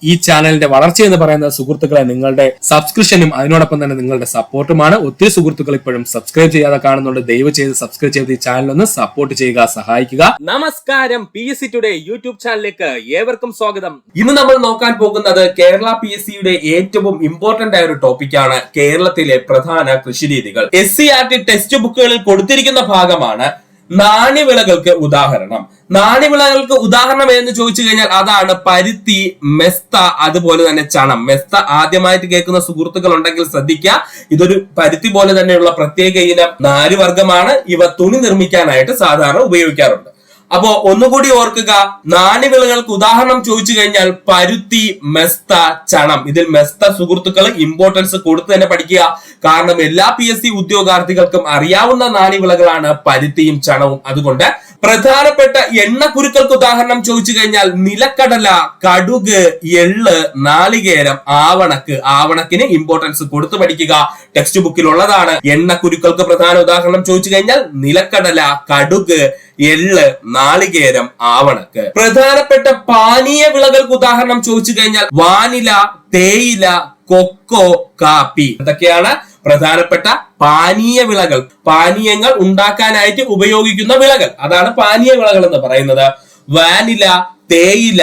ഈ ചാനലിന്റെ വളർച്ച എന്ന് പറയുന്ന സുഹൃത്തുക്കളെ നിങ്ങളുടെ സബ്സ്ക്രിപ്ഷനും അതിനോടൊപ്പം തന്നെ നിങ്ങളുടെ സപ്പോർട്ടുമാണ്. ഒത്തിരി സുഹൃത്തുക്കൾ ഇപ്പോഴും സബ്സ്ക്രൈബ് ചെയ്യാതെ കാണുന്നുണ്ട്. ദയവ് ചെയ്ത് സബ്സ്ക്രൈബ് ചെയ്ത് ഈ ചാനൽ ഒന്ന് സപ്പോർട്ട് ചെയ്യുക, സഹായിക്കുക. നമസ്കാരം, PSC ടുഡേ യൂട്യൂബ് ചാനലിലേക്ക് ഏവർക്കും സ്വാഗതം. ഇന്ന് നമ്മൾ നോക്കാൻ പോകുന്നത് കേരള PSCയുടെ ഏറ്റവും ഇമ്പോർട്ടന്റ് ആയ ഒരു ടോപ്പിക്കാണ് കേരളത്തിലെ പ്രധാന കൃഷിരീതികൾ. SCERT ടെക്സ്റ്റ് ബുക്കുകളിൽ കൊടുത്തിരിക്കുന്ന ഭാഗമാണ് നാണ്യവിളകൾക്ക് ഉദാഹരണം. നാണ്യവിളകൾക്ക് ഉദാഹരണം എന്ന് ചോദിച്ചു കഴിഞ്ഞാൽ അതാണ് പരുത്തി, മെസ്ത, അതുപോലെ തന്നെ ചണം. മെസ്ത ആദ്യമായിട്ട് കേൾക്കുന്ന സുഹൃത്തുക്കൾ ഉണ്ടെങ്കിൽ ശ്രദ്ധിക്കുക. ഇതൊരു പരുത്തി പോലെ തന്നെയുള്ള പ്രത്യേക ഇനം നാരുവർഗമാണ്. ഇവ തുണി നിർമ്മിക്കാനായിട്ട് സാധാരണ ഉപയോഗിക്കാറുണ്ട്. അപ്പോ ഒന്നുകൂടി ഓർക്കുക, നാണ്യവിളകൾക്ക് ഉദാഹരണം ചോദിച്ചു കഴിഞ്ഞാൽ പരുത്തി, മെസ്ത, ചണം. ഇതിൽ മെസ്ത സുഹൃത്തുക്കൾ ഇമ്പോർട്ടൻസ് കൊടുത്ത് തന്നെ പഠിക്കുക. കാരണം എല്ലാ PSC ഉദ്യോഗാർത്ഥികൾക്കും അറിയാവുന്ന നാണ്യവിളകളാണ് പരുത്തിയും ചണവും. അതുകൊണ്ട് പ്രധാനപ്പെട്ട എണ്ണക്കുരുക്കൾക്ക് ഉദാഹരണം ചോദിച്ചു കഴിഞ്ഞാൽ നിലക്കടല, കടുക്, എള്ള്, നാളികേരം, ആവണക്ക്. ആവണക്കിന് ഇമ്പോർട്ടൻസ് കൊടുത്ത് പഠിക്കുക. ടെക്സ്റ്റ് ബുക്കിൽ ഉള്ളതാണ്. എണ്ണക്കുരുക്കൾക്ക് പ്രധാന ഉദാഹരണം ചോദിച്ചു കഴിഞ്ഞാൽ നിലക്കടല, കടുക്, എള്ള്, നാളികേരം, ആവണക്ക്. പ്രധാനപ്പെട്ട പാനീയ വിളകൾക്ക് ഉദാഹരണം ചോദിച്ചു കഴിഞ്ഞാൽ വാനില, തേയില, കൊക്കോ, കാപ്പി. ഇതൊക്കെയാണ് പ്രധാനപ്പെട്ട പാനീയ വിളകൾ. പാനീയങ്ങൾ ഉണ്ടാക്കാനായിട്ട് ഉപയോഗിക്കുന്ന വിളകൾ, അതാണ് പാനീയ വിളകൾ എന്ന് പറയുന്നത്. വാനില, തേയില,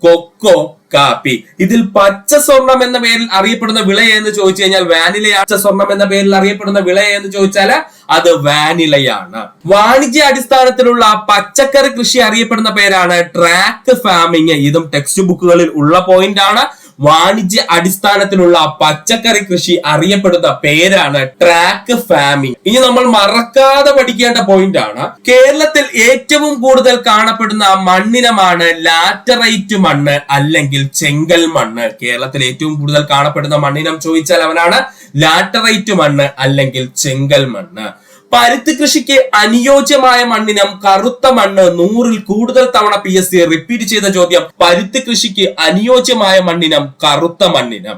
കൊക്കോ, കാപ്പി. ഇതിൽ പച്ച സ്വർണം എന്ന പേരിൽ അറിയപ്പെടുന്ന വിള എന്ന് ചോദിച്ചു കഴിഞ്ഞാൽ വാനിലയാണ്. പച്ച സ്വർണം എന്ന പേരിൽ അറിയപ്പെടുന്ന വിള എന്ന് ചോദിച്ചാൽ അത് വാനിലയാണ്. വാണിജ്യ അടിസ്ഥാനത്തിലുള്ള പച്ചക്കറി കൃഷി അറിയപ്പെടുന്ന പേരാണ് ട്രാക്ക് ഫാമിംഗ്. ഇതും ടെക്സ്റ്റ് ബുക്കുകളിൽ ഉള്ള പോയിന്റ് ആണ്. വാണിജ്യ അടിസ്ഥാനത്തിലുള്ള പച്ചക്കറി കൃഷി അറിയപ്പെടുന്ന പേരാണ് ട്രാക്ക് ഫാമിംഗ്. ഇനി നമ്മൾ മറക്കാതെ പഠിക്കേണ്ട പോയിന്റ് ആണ്, കേരളത്തിൽ ഏറ്റവും കൂടുതൽ കാണപ്പെടുന്ന മണ്ണിനമാണ് ലാറ്ററൈറ്റ് മണ്ണ് അല്ലെങ്കിൽ ചെങ്കൽ മണ്ണ്. കേരളത്തിൽ ഏറ്റവും കൂടുതൽ കാണപ്പെടുന്ന മണ്ണിനം ചോദിച്ചാൽ അവനാണ് ലാറ്ററൈറ്റ് മണ്ണ് അല്ലെങ്കിൽ ചെങ്കൽ മണ്ണ്. പരുത്തി കൃഷിക്ക് അനുയോജ്യമായ മണ്ണിനം കറുത്ത മണ്ണ്. 100-ൽ കൂടുതൽ തവണ PSC റിപ്പീറ്റ് ചെയ്ത ചോദ്യം. പരുത്തി കൃഷിക്ക് അനുയോജ്യമായ മണ്ണിനം കറുത്ത മണ്ണിനം.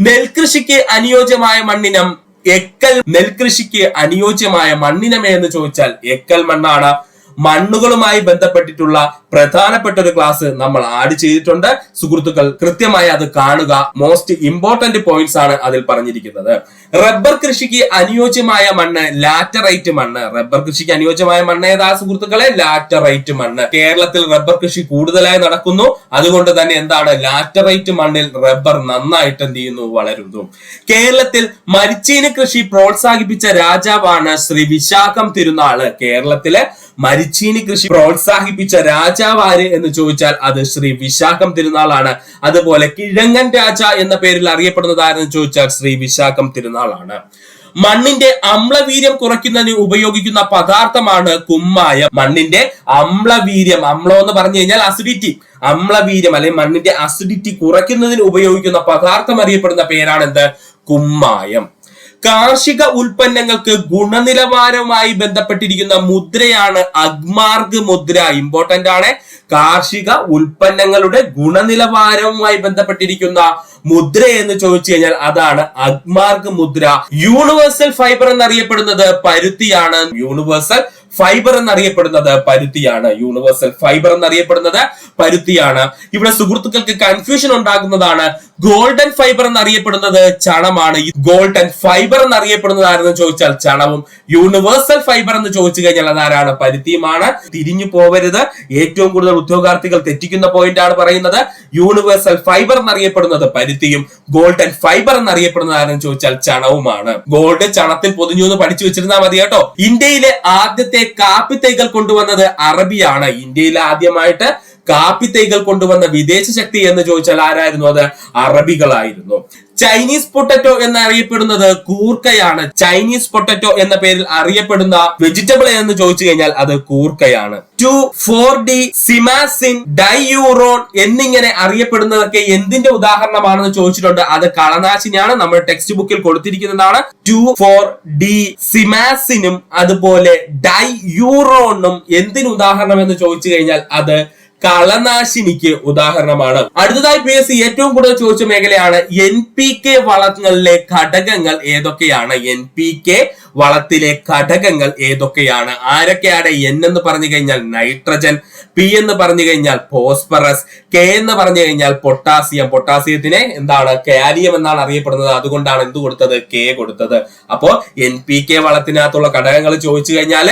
നെൽകൃഷിക്ക് അനുയോജ്യമായ മണ്ണിനം എക്കൽ. നെൽകൃഷിക്ക് അനുയോജ്യമായ മണ്ണിനം എന്ന് ചോദിച്ചാൽ എക്കൽ മണ്ണാണ്. മണ്ണുകളുമായി ബന്ധപ്പെട്ടിട്ടുള്ള പ്രധാനപ്പെട്ട ഒരു ക്ലാസ് നമ്മൾ ആഡ് ചെയ്തിട്ടുണ്ട്. സുഹൃത്തുക്കൾ കൃത്യമായി അത് കാണുക. മോസ്റ്റ് ഇമ്പോർട്ടന്റ് പോയിന്റ്സ് ആണ് അതിൽ പറഞ്ഞിരിക്കുന്നത്. റബ്ബർ കൃഷിക്ക് അനുയോജ്യമായ മണ്ണ് ലാറ്ററൈറ്റ് മണ്ണ്. റബ്ബർ കൃഷിക്ക് അനുയോജ്യമായ മണ്ണ് ഏതാ സുഹൃത്തുക്കളെ? ലാറ്ററൈറ്റ് മണ്ണ്. കേരളത്തിൽ റബ്ബർ കൃഷി കൂടുതലായി നടക്കുന്നു. അതുകൊണ്ട് തന്നെ എന്താണ്, ലാറ്ററൈറ്റ് മണ്ണിൽ റബ്ബർ നന്നായിട്ട് എന്ത് ചെയ്യുന്നു, വളരുന്നു. കേരളത്തിൽ മരിച്ചീനി കൃഷി പ്രോത്സാഹിപ്പിച്ച രാജാവാണ് ശ്രീ വിശാഖം തിരുനാള്. കേരളത്തിലെ മരിച്ചീനി കൃഷി പ്രോത്സാഹിപ്പിച്ച രാജാവ് ആര് എന്ന് ചോദിച്ചാൽ അത് ശ്രീ വിശാഖം തിരുനാളാണ്. അതുപോലെ കിഴങ്ങൻ രാജ എന്ന പേരിൽ അറിയപ്പെടുന്നത് ആരെന്ന് ചോദിച്ചാൽ ശ്രീ വിശാഖം തിരുനാളാണ്. മണ്ണിന്റെ അമ്ലവീര്യം കുറയ്ക്കുന്നതിന് ഉപയോഗിക്കുന്ന പദാർത്ഥമാണ് കുമ്മായം. മണ്ണിന്റെ അമ്ലവീര്യം, അമ്ലം എന്ന് പറഞ്ഞു കഴിഞ്ഞാൽ അസിഡിറ്റി, അമ്ലവീര്യം അല്ലെങ്കിൽ മണ്ണിന്റെ അസിഡിറ്റി കുറയ്ക്കുന്നതിന് ഉപയോഗിക്കുന്ന പദാർത്ഥം അറിയപ്പെടുന്ന പേരാണ് എന്ത്? കുമ്മായം. കാർഷിക ഉൽപ്പന്നങ്ങൾക്ക് ഗുണനിലവാരവുമായി ബന്ധപ്പെട്ടിരിക്കുന്ന മുദ്രയാണ് അഗ്മാർക്ക് മുദ്ര. ഇമ്പോർട്ടന്റ് ആണ്. കാർഷിക ഉൽപ്പന്നങ്ങളുടെ ഗുണനിലവാരവുമായി ബന്ധപ്പെട്ടിരിക്കുന്ന മുദ്ര എന്ന് ചോദിച്ചു കഴിഞ്ഞാൽ അതാണ് അഗ്മാർക്ക് മുദ്ര. യൂണിവേഴ്സൽ ഫൈബർ എന്നറിയപ്പെടുന്നത് പരുത്തിയാണ്. യൂണിവേഴ്സൽ ഫൈബർ എന്നറിയപ്പെടുന്നത് പരുത്തിയാണ്. യൂണിവേഴ്സൽ ഫൈബർ എന്നറിയപ്പെടുന്നത് പരുത്തിയാണ്. ഇവിടെ സുഹൃത്തുക്കൾക്ക് കൺഫ്യൂഷൻ ഉണ്ടാകുന്നതാണ്. ഗോൾഡൻ ഫൈബർ എന്നറിയപ്പെടുന്നത് ചണമാണ്. ഗോൾഡൻ ഫൈബർ എന്നറിയപ്പെടുന്നത് ആരെന്ന് ചോദിച്ചാൽ ചണവും. യൂണിവേഴ്സൽ ഫൈബർ എന്ന് ചോദിച്ചു കഴിഞ്ഞാൽ അതാരാണ്? പരുത്തിയുമാണ്. തിരിഞ്ഞു പോവരുത്. ഏറ്റവും കൂടുതൽ ഉദ്യോഗാർത്ഥികൾ തെറ്റിക്കുന്ന പോയിന്റ് ആണ് പറയുന്നത്. യൂണിവേഴ്സൽ ഫൈബർ എന്നറിയപ്പെടുന്നത് പരുത്തിയും ഗോൾഡൻ ഫൈബർ എന്നറിയപ്പെടുന്നത് ആരെന്ന് ചോദിച്ചാൽ ചണവുമാണ്. ഗോൾഡ് ചണത്തിൽ പൊതിഞ്ഞു എന്ന് പഠിച്ചു വെച്ചിരുന്നാൽ മതി കേട്ടോ. ഇന്ത്യയിലെ ആദ്യത്തെ കാപ്പി തൈകൾ കൊണ്ടുവന്നത് അറബിയാണ്. ഇന്ത്യയിൽ ആദ്യമായിട്ട് കാപ്പി തൈകൾ കൊണ്ടുവന്ന വിദേശ ശക്തി എന്ന് ചോദിച്ചാൽ ആരായിരുന്നു? അത് അറബികളായിരുന്നു. ചൈനീസ് പൊട്ടറ്റോ എന്നറിയപ്പെടുന്നത് കൂർക്കയാണ്. ചൈനീസ് പൊട്ടറ്റോ എന്ന പേരിൽ അറിയപ്പെടുന്ന വെജിറ്റബിൾ എന്ന് ചോദിച്ചു കഴിഞ്ഞാൽ അത് കൂർക്കയാണ്. 2,4-D, സിമാസിൻ, ഡൈയൂറോൺ എന്നിങ്ങനെ അറിയപ്പെടുന്നതൊക്കെ എന്തിന്റെ ഉദാഹരണമാണെന്ന് ചോദിച്ചിട്ടുണ്ട്. അത് കളനാശിനിയാണ്. നമ്മുടെ ടെക്സ്റ്റ് ബുക്കിൽ കൊടുത്തിരിക്കുന്നതാണ്. 2,4-D സിമാസിനും അതുപോലെ ഡൈയൂറോണും എന്തിന് ഉദാഹരണം എന്ന് ചോദിച്ചു കഴിഞ്ഞാൽ അത് കളനാശിനിക്ക് ഉദാഹരണമാണ്. അടുത്തതായി PSC ഏറ്റവും കൂടുതൽ ചോദിച്ച മേഖലയാണ് NPK വളങ്ങളിലെ ഘടകങ്ങൾ ഏതൊക്കെയാണ്. NPK വളത്തിലെ ഘടകങ്ങൾ ഏതൊക്കെയാണ്? ആരൊക്കെയാണ്? N എന്ന് പറഞ്ഞു കഴിഞ്ഞാൽ നൈട്രജൻ, P എന്ന് പറഞ്ഞു കഴിഞ്ഞാൽ ഫോസ്ഫറസ്, K എന്ന് പറഞ്ഞു കഴിഞ്ഞാൽ പൊട്ടാസ്യം. പൊട്ടാസ്യത്തിനെ എന്താണ്? കാലിയം എന്നാണ് അറിയപ്പെടുന്നത്. അതുകൊണ്ടാണ് എന്ത് കൊടുത്തത്? K കൊടുത്തത്. അപ്പോ NPK വളത്തിനകത്തുള്ള ഘടകങ്ങൾ ചോദിച്ചു കഴിഞ്ഞാൽ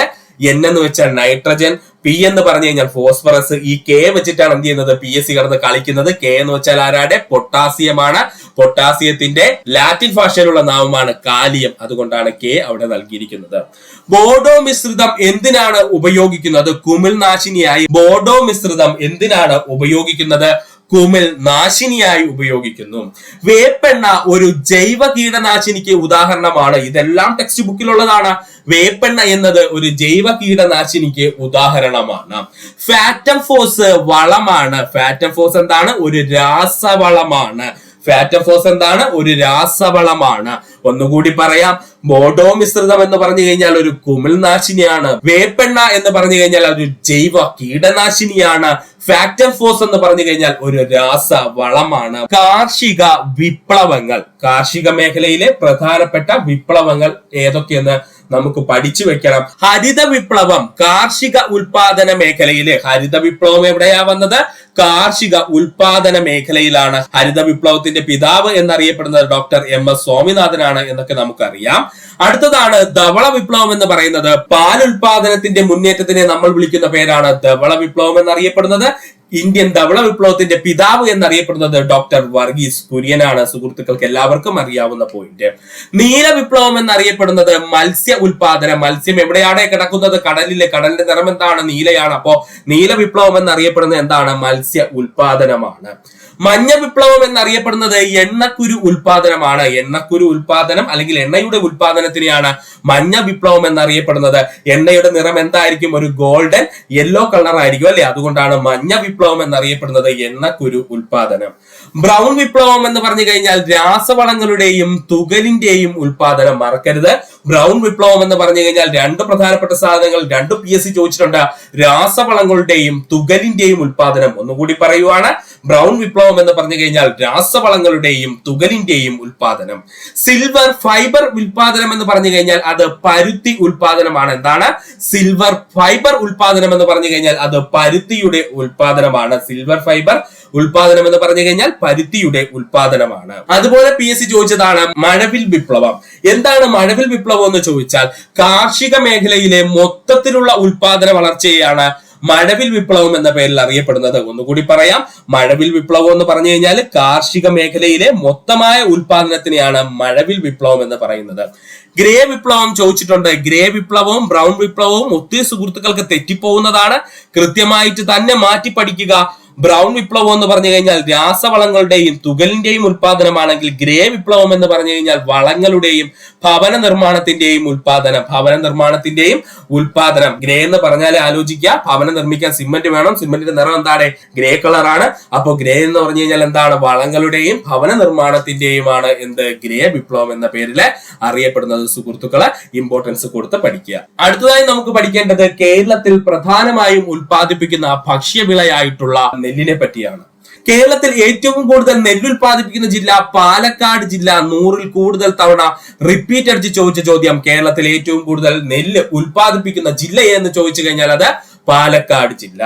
N എന്ന് വെച്ചാൽ നൈട്രജൻ, P എന്ന് പറഞ്ഞു കഴിഞ്ഞാൽ ഫോസ്ഫറസ്, ഈ K വെച്ചിട്ടാണ് എന്ത് ചെയ്യുന്നത്? PSC കടന്ന് കളിക്കുന്നത്. K എന്ന് വെച്ചാൽ ആരാടെ? പൊട്ടാസ്യമാണ്. പൊട്ടാസ്യത്തിന്റെ ലാറ്റിൻ ഭാഷയിലുള്ള നാമമാണ് കാലിയം. അതുകൊണ്ടാണ് K അവിടെ നൽകിയിരിക്കുന്നത്. ബോഡോ മിശ്രിതം എന്തിനാണ് ഉപയോഗിക്കുന്നത്? കുമിൾ നാശിനിയായി ബോഡോ മിശ്രിതം എന്തിനാണ് ഉപയോഗിക്കുന്നത്? കുമിൾ നാശിനിയായി ഉപയോഗിക്കുന്നു. വേപ്പെണ്ണ ഒരു ജൈവ കീടനാശിനിക്ക് ഉദാഹരണമാണ്. ഇതെല്ലാം ടെക്സ്റ്റ് ബുക്കിലുള്ളതാണ്. വേപ്പെണ്ണ എന്നത് ഒരു ജൈവ കീടനാശിനിക്ക് ഉദാഹരണമാണ്. ഫാറ്റം ഫോസ് വളമാണ്. ഫാറ്റം ഫോസ് എന്താണ്? ഒരു രാസവളമാണ്. ഫാറ്റം ഫോസ് എന്താണ്? ഒരു രാസവളമാണ്. ഒന്നുകൂടി പറയാം. ബോഡോ മിശ്രിതം എന്ന് പറഞ്ഞു കഴിഞ്ഞാൽ ഒരു കുമിൾ നാശിനിയാണ്. വേപ്പെണ്ണ എന്ന് പറഞ്ഞു കഴിഞ്ഞാൽ ഒരു ജൈവ കീടനാശിനിയാണ്. ഫാക്ടം ഫോസ് എന്ന് പറഞ്ഞു കഴിഞ്ഞാൽ ഒരു രാസവളമാണ്. കാർഷിക വിപ്ലവങ്ങൾ, കാർഷിക മേഖലയിലെ പ്രധാനപ്പെട്ട വിപ്ലവങ്ങൾ ഏതൊക്കെയെന്ന് നമുക്ക് പഠിച്ചു വെക്കണം. ഹരിത വിപ്ലവം കാർഷിക ഉൽപാദന മേഖലയില്. ഹരിത വിപ്ലവം എവിടെയാ വന്നത്? കാർഷിക ഉൽപാദന മേഖലയിലാണ്. ഹരിത വിപ്ലവത്തിന്റെ പിതാവ് എന്നറിയപ്പെടുന്നത് ഡോക്ടർ MS സ്വാമിനാഥനാണ് എന്നൊക്കെ നമുക്കറിയാം. അടുത്തതാണ് ധവള വിപ്ലവം എന്ന് പറയുന്നത്. പാൽ ഉൽപാദനത്തിന്റെ മുന്നേറ്റത്തിനെ നമ്മൾ വിളിക്കുന്ന പേരാണ് ധവള വിപ്ലവം എന്നറിയപ്പെടുന്നത്. ഇന്ത്യൻ ധവള വിപ്ലവത്തിന്റെ പിതാവ് എന്നറിയപ്പെടുന്നത് ഡോക്ടർ വർഗീസ് കുര്യനാണ്. സുഹൃത്തുക്കൾക്ക് എല്ലാവർക്കും അറിയാവുന്ന പോയിന്റ്. നീല വിപ്ലവം എന്നറിയപ്പെടുന്നത് മത്സ്യ ഉൽപാദനം. മത്സ്യം എവിടെയാണ് കിടക്കുന്നത്? കടലിലെ. കടലിന്റെ നിറം എന്താണ്? നീലയാണ്. അപ്പോ നീല വിപ്ലവം എന്നറിയപ്പെടുന്നത് എന്താണ്? മത്സ്യ ഉൽപാദനമാണ്. മഞ്ഞ വിപ്ലവം എന്നറിയപ്പെടുന്നത് എണ്ണക്കുരു ഉൽപാദനമാണ്. എണ്ണക്കുരു ഉൽപാദനം അല്ലെങ്കിൽ എണ്ണയുടെ ഉൽപാദനത്തിനെയാണ് മഞ്ഞ വിപ്ലവം എന്നറിയപ്പെടുന്നത്. എണ്ണയുടെ നിറം എന്തായിരിക്കും? ഒരു ഗോൾഡൻ യെല്ലോ കളർ ആയിരിക്കും അല്ലെ? അതുകൊണ്ടാണ് മഞ്ഞ വിപ്ലവം എന്നറിയപ്പെടുന്നത് എണ്ണക്കുരു ഉൽപാദനം. ബ്രൗൺ വിപ്ലവം എന്ന് പറഞ്ഞു കഴിഞ്ഞാൽ രാസവളങ്ങളുടെയും തുകലിന്റെയും ഉൽപാദനം. മറക്കരുത്, ബ്രൗൺ വിപ്ലവം എന്ന് പറഞ്ഞു കഴിഞ്ഞാൽ രണ്ട് പ്രധാനപ്പെട്ട സാധനങ്ങൾ രണ്ടും PSC ചോദിച്ചിട്ടുണ്ട്. രാസവളങ്ങളുടെയും തുകലിന്റെയും ഉൽപാദനം. ഒന്നുകൂടി പറയുവാണ്, ബ്രൗൺ വിപ്ലവം എന്ന് പറഞ്ഞു കഴിഞ്ഞാൽ രാസവളങ്ങളുടെയും തുകലിന്റെയും ഉൽപാദനം. സിൽവർ ഫൈബർ ഉൽപാദനം എന്ന് പറഞ്ഞു കഴിഞ്ഞാൽ അത് പരുത്തി ഉൽപാദനമാണ്. എന്താണ്? സിൽവർ ഫൈബർ ഉൽപാദനം എന്ന് പറഞ്ഞു കഴിഞ്ഞാൽ അത് പരുത്തിയുടെ ഉൽപാദനമാണ്. സിൽവർ ഫൈബർ ഉൽപാദനം എന്ന് പറഞ്ഞു കഴിഞ്ഞാൽ പരുത്തിയുടെ ഉൽപാദനമാണ്. അതുപോലെ PSC ചോദിച്ചതാണ് മഴവിൽ വിപ്ലവം. എന്താണ് മഴവിൽ വിപ്ലവം എന്ന് ചോദിച്ചാൽ കാർഷിക മേഖലയിലെ മൊത്തത്തിലുള്ള ഉൽപാദന വളർച്ചയാണ് മഴവിൽ വിപ്ലവം എന്ന പേരിൽ അറിയപ്പെടുന്നത്. ഒന്നുകൂടി പറയാം, മഴവിൽ വിപ്ലവം എന്ന് പറഞ്ഞു കഴിഞ്ഞാൽ കാർഷിക മേഖലയിലെ മൊത്തമായ ഉൽപാദനത്തിനെയാണ് മഴവിൽ വിപ്ലവം എന്ന് പറയുന്നത്. ഗ്രേ വിപ്ലവം ചോദിച്ചിട്ടുണ്ട്. ഗ്രേ വിപ്ലവവും ബ്രൗൺ വിപ്ലവവും ഒത്തിരി സുഹൃത്തുക്കൾക്ക് തെറ്റിപ്പോകുന്നതാണ്. കൃത്യമായിട്ട് തന്നെ മാറ്റി പഠിക്കുക. ബ്രൗൺ വിപ്ലവം എന്ന് പറഞ്ഞു കഴിഞ്ഞാൽ രാസവളങ്ങളുടെയും തുകലിന്റെയും ഉൽപാദനമാണെങ്കിൽ ഗ്രേ വിപ്ലവം എന്ന് പറഞ്ഞു കഴിഞ്ഞാൽ വളങ്ങളുടെയും ഭവന നിർമ്മാണത്തിന്റെയും ഉൽപാദനം. ഭവന നിർമ്മാണത്തിന്റെയും ഉൽപാദനം. ഗ്രേ എന്ന് പറഞ്ഞാൽ ആലോചിക്കുക, ഭവനം നിർമ്മിക്കാൻ സിമന്റ് വേണം. സിമന്റിന്റെ നിറം എന്താണ്? ഗ്രേ കളറാണ്. അപ്പൊ ഗ്രേ എന്ന് പറഞ്ഞു കഴിഞ്ഞാൽ എന്താണ്? വളങ്ങളുടെയും ഭവന നിർമ്മാണത്തിന്റെയുമാണ് എന്ത്? ഗ്രേ വിപ്ലവം എന്ന പേരില് അറിയപ്പെടുന്നത്. സുഹൃത്തുക്കളെ ഇമ്പോർട്ടൻസ് കൊടുത്ത് പഠിക്കുക. അടുത്തതായി നമുക്ക് പഠിക്കേണ്ടത് കേരളത്തിൽ പ്രധാനമായും ഉൽപ്പാദിപ്പിക്കുന്ന ഭക്ഷ്യവിളയായിട്ടുള്ള നെല്ലിനെ പറ്റിയാണ്. കേരളത്തിൽ ഏറ്റവും കൂടുതൽ നെല്ല് ഉൽപ്പാദിപ്പിക്കുന്ന ജില്ല പാലക്കാട് ജില്ല. 100-ൽ കൂടുതൽ തവണ റിപ്പീറ്റ് അടിച്ച് ചോദിച്ച ചോദ്യം. കേരളത്തിൽ ഏറ്റവും കൂടുതൽ നെല്ല് ഉൽപ്പാദിപ്പിക്കുന്ന ജില്ല എന്ന് ചോദിച്ചു കഴിഞ്ഞാൽ അത് പാലക്കാട് ജില്ല.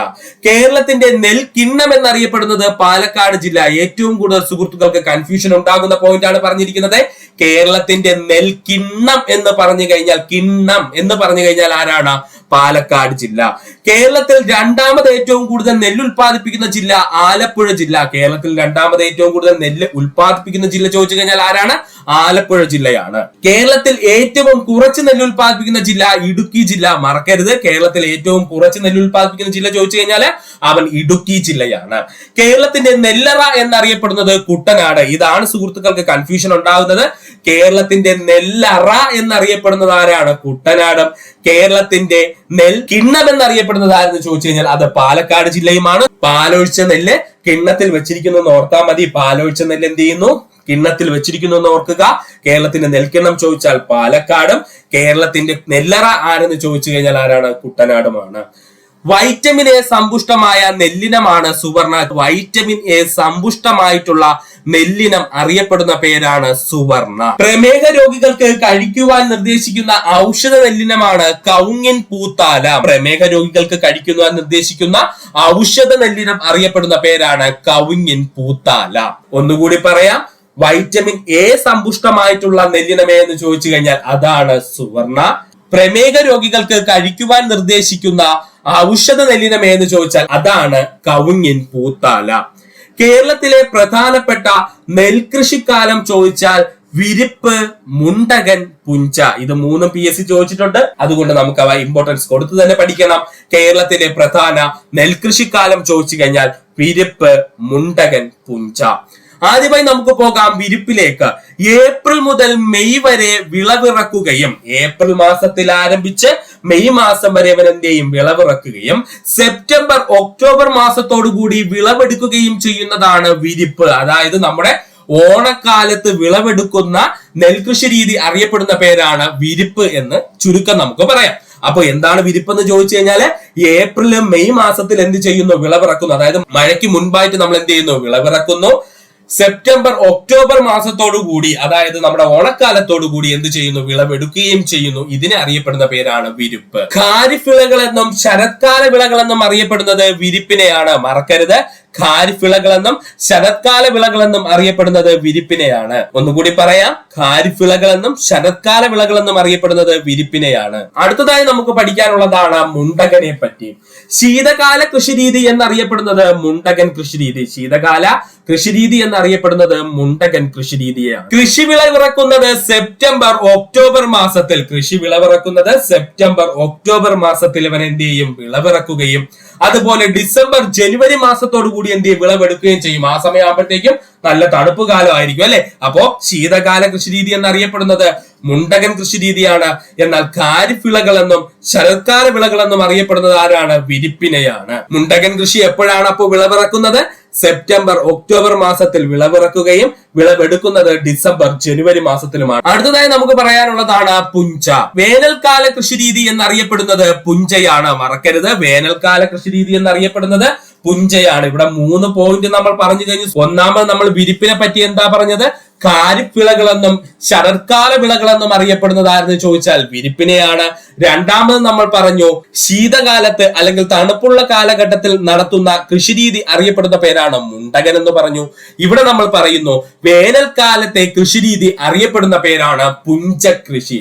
കേരളത്തിന്റെ നെൽക്കിണ്ണം എന്നറിയപ്പെടുന്നത് പാലക്കാട് ജില്ല. ഏറ്റവും കൂടുതൽ സുഹൃത്തുക്കൾക്ക് കൺഫ്യൂഷൻ ഉണ്ടാകുന്ന പോയിന്റ് ആണ് പറഞ്ഞിരിക്കുന്നത്. കേരളത്തിന്റെ നെൽക്കിണ്ണം എന്ന് പറഞ്ഞു കഴിഞ്ഞാൽ, കിണ്ണം എന്ന് പറഞ്ഞു കഴിഞ്ഞാൽ ആരാണ്? പാലക്കാട് ജില്ല. കേരളത്തിൽ രണ്ടാമത് ഏറ്റവും കൂടുതൽ നെല്ല് ഉൽപ്പാദിപ്പിക്കുന്ന ജില്ല ആലപ്പുഴ ജില്ല. കേരളത്തിൽ രണ്ടാമത് ഏറ്റവും കൂടുതൽ നെല്ല് ഉൽപ്പാദിപ്പിക്കുന്ന ജില്ല ചോദിച്ചു കഴിഞ്ഞാൽ ആരാണ്? ആലപ്പുഴ ജില്ലയാണ്. കേരളത്തിൽ ഏറ്റവും കുറച്ച് നെല്ല് ഉൽപ്പാദിപ്പിക്കുന്ന ജില്ല ഇടുക്കി ജില്ല. മറക്കരുത്, കേരളത്തിൽ ഏറ്റവും കുറച്ച് നെല്ല് ഉൽപ്പാദിപ്പിക്കുന്ന ജില്ല ചോദിച്ചു കഴിഞ്ഞാൽ അവൻ ഇടുക്കി ജില്ലയാണ്. കേരളത്തിന്റെ നെല്ലറ എന്നറിയപ്പെടുന്നത് കുട്ടനാട്. ഇതാണ് സുഹൃത്തുക്കൾക്ക് കൺഫ്യൂഷൻ ഉണ്ടാകുന്നത്. കേരളത്തിന്റെ നെല്ലറ എന്നറിയപ്പെടുന്നത് ആരാണ്? കുട്ടനാടും. കേരളത്തിന്റെ നെൽക്കിണ്ണം എന്നറിയപ്പെടുന്നത് ആരെന്ന് ചോദിച്ചു കഴിഞ്ഞാൽ അത് പാലക്കാട് ജില്ലയുമാണ്. പാലൊഴിച്ച നെല്ല് കിണ്ണത്തിൽ വെച്ചിരിക്കുന്നു എന്ന് ഓർത്താൽ മതി. പാലൊഴിച്ച നെല്ല് എന്ത് ചെയ്യുന്നു? കിണ്ണത്തിൽ വെച്ചിരിക്കുന്നു എന്ന് ഓർക്കുക. കേരളത്തിന്റെ നെൽക്കിണ്ണം ചോദിച്ചാൽ പാലക്കാടും, കേരളത്തിന്റെ നെല്ലറ ആരെന്ന് ചോദിച്ചു കഴിഞ്ഞാൽ ആരാണ്? കുട്ടനാടുമാണ്. വൈറ്റമിൻ എ സമ്പുഷ്ടമായ നെല്ലിനമാണ് സുവർണ. വൈറ്റമിൻ എ സമ്പുഷ്ടമായിട്ടുള്ള നെല്ലിനം അറിയപ്പെടുന്ന പേരാണ് സുവർണ. പ്രമേഹ രോഗികൾക്ക് കഴിക്കുവാൻ നിർദ്ദേശിക്കുന്ന ഔഷധ നെല്ലിനമാണ് കവുങ്ങിൻ പൂത്താല. പ്രമേഹ രോഗികൾക്ക് കഴിക്കുവാൻ നിർദ്ദേശിക്കുന്ന ഔഷധ നെല്ലിനം അറിയപ്പെടുന്ന പേരാണ് കവുങ്ങിൻ പൂത്താല. ഒന്നുകൂടി പറയാം, വൈറ്റമിൻ എ സമ്പുഷ്ടമായിട്ടുള്ള നെല്ലിനമേ എന്ന് ചോദിച്ചു കഴിഞ്ഞാൽ അതാണ് സുവർണ. പ്രമേഹ രോഗികൾക്ക് കഴിക്കുവാൻ നിർദ്ദേശിക്കുന്ന ഔഷധ നെല്ലിനമേ എന്ന് ചോദിച്ചാൽ അതാണ് കവുങ്ങിൻ പൂത്താല. കേരളത്തിലെ പ്രധാനപ്പെട്ട നെൽകൃഷിക്കാലം ചോദിച്ചാൽ വിരിപ്പ്, മുണ്ടകൻ, പുഞ്ച. ഇത് മൂന്നും PSC ചോദിച്ചിട്ടുണ്ട്. അതുകൊണ്ട് നമുക്ക് അവ ഇമ്പോർട്ടൻസ് കൊടുത്തു തന്നെ പഠിക്കണം. കേരളത്തിലെ പ്രധാന നെൽകൃഷിക്കാലം ചോദിച്ചു കഴിഞ്ഞാൽ വിരിപ്പ്, മുണ്ടകൻ, പുഞ്ച. ആദ്യമായി നമുക്ക് പോകാം വിരിപ്പിലേക്ക്. ഏപ്രിൽ മുതൽ മെയ് വരെ വിളവിറക്കുകയും ഏപ്രിൽ മാസത്തിൽ ആരംഭിച്ച് മെയ് മാസം വരെ അവൻ എന്ത് ചെയ്യും? വിളവിറക്കുകയും സെപ്റ്റംബർ ഒക്ടോബർ മാസത്തോടു കൂടി വിളവെടുക്കുകയും ചെയ്യുന്നതാണ് വിരിപ്പ്. അതായത് നമ്മുടെ ഓണക്കാലത്ത് വിളവെടുക്കുന്ന നെൽകൃഷി രീതി അറിയപ്പെടുന്ന പേരാണ് വിരിപ്പ് എന്ന് ചുരുക്കം നമുക്ക് പറയാം. അപ്പൊ എന്താണ് വിരിപ്പ് എന്ന് ചോദിച്ചു കഴിഞ്ഞാല് ഏപ്രിൽ മെയ് മാസത്തിൽ എന്ത് ചെയ്യുന്നു? വിളവിറക്കുന്നു. അതായത് മഴയ്ക്ക് മുൻപായിട്ട് നമ്മൾ എന്ത് ചെയ്യുന്നു? വിളവിറക്കുന്നു. സെപ്റ്റംബർ ഒക്ടോബർ മാസത്തോടു കൂടി, അതായത് നമ്മുടെ ഓണക്കാലത്തോടു കൂടി എന്ത് ചെയ്യുന്നു? വിളവെടുക്കുകയും ചെയ്യുന്നു. ഇതിനെ അറിയപ്പെടുന്ന പേരാണ് വിരിപ്പ്. ഖാരിഫ് വിളകളെന്നും ശരത്കാല വിളകളെന്നും അറിയപ്പെടുന്നത് വിരിപ്പിനെയാണ്. മറക്കരുത്, ഖാരിഫ് വിളകളെന്നും ശരത്കാല വിളകളെന്നും അറിയപ്പെടുന്നത് വിരിപ്പിനെയാണ്. ഒന്നുകൂടി പറയാം, ഖാരിഫ് വിളകളെന്നും ശരത്കാല വിളകളെന്നും അറിയപ്പെടുന്നത് വിരിപ്പിനെയാണ്. അടുത്തതായി നമുക്ക് പഠിക്കാനുള്ളതാണ് മുണ്ടകനെ പറ്റി. ശീതകാല കൃഷിരീതി എന്നറിയപ്പെടുന്നത് മുണ്ടകൻ കൃഷിരീതി. ശീതകാല കൃഷിരീതി എന്നറിയപ്പെടുന്നത് മുണ്ടകൻ കൃഷിരീതിയാണ്. കൃഷി വിളവിറക്കുന്നത് സെപ്റ്റംബർ ഒക്ടോബർ മാസത്തിൽ. കൃഷി വിളവിറക്കുന്നത് സെപ്റ്റംബർ ഒക്ടോബർ മാസത്തിൽ ഇവൻ എന്ത് ചെയ്യും? വിളവിറക്കുകയും അതുപോലെ ഡിസംബർ ജനുവരി മാസത്തോടു കൂടി എന്ത് ചെയ്യും? വിളവെടുക്കുകയും ചെയ്യും. ആ സമയമാകുമ്പോഴത്തേക്കും നല്ല തണുപ്പ് കാലം ആയിരിക്കും അല്ലെ. അപ്പോ ശീതകാല കൃഷിരീതി എന്നറിയപ്പെടുന്നത് മുണ്ടകൻ കൃഷിരീതിയാണ്. എന്നാൽ ഖാരിഫ് വിളകളെന്നും ശരത്കാല വിളകളെന്നും അറിയപ്പെടുന്നത് ആരാണ്? വിരിപ്പിനെയാണ്. മുണ്ടകൻ കൃഷി എപ്പോഴാണ് അപ്പോൾ വിളവിറക്കുന്നത്? സെപ്റ്റംബർ ഒക്ടോബർ മാസത്തിൽ വിളവിറക്കുകയും വിളവെടുക്കുന്നത് ഡിസംബർ ജനുവരി മാസത്തിലുമാണ്. അടുത്തതായി നമുക്ക് പറയാനുള്ളതാണ് പുഞ്ച. വേനൽക്കാല കൃഷിരീതി എന്നറിയപ്പെടുന്നത് പുഞ്ചയാണ്. മറക്കരുത്, വേനൽക്കാല കൃഷിരീതി എന്നറിയപ്പെടുന്നത് പുഞ്ചയാണ്. ഇവിടെ 3 പോയിന്റ് നമ്മൾ പറഞ്ഞു കഴിഞ്ഞു. ഒന്നാമത് നമ്മൾ വിരിപ്പിനെ പറ്റി എന്താ പറഞ്ഞത്? ഖാരിഫ് വിളകളെന്നും ശരത്കാല വിളകളെന്നും അറിയപ്പെടുന്നതായിരുന്നു ചോദിച്ചാൽ വിരിപ്പിനെയാണ്. രണ്ടാമത് നമ്മൾ പറഞ്ഞു ശീതകാലത്ത് അല്ലെങ്കിൽ തണുപ്പുള്ള കാലഘട്ടത്തിൽ നടത്തുന്ന കൃഷിരീതി അറിയപ്പെടുന്ന പേരാണ് മുണ്ടകൻ എന്ന് പറഞ്ഞു. ഇവിടെ നമ്മൾ പറയുന്നു വേനൽക്കാലത്തെ കൃഷിരീതി അറിയപ്പെടുന്ന പേരാണ് പുഞ്ചകൃഷി.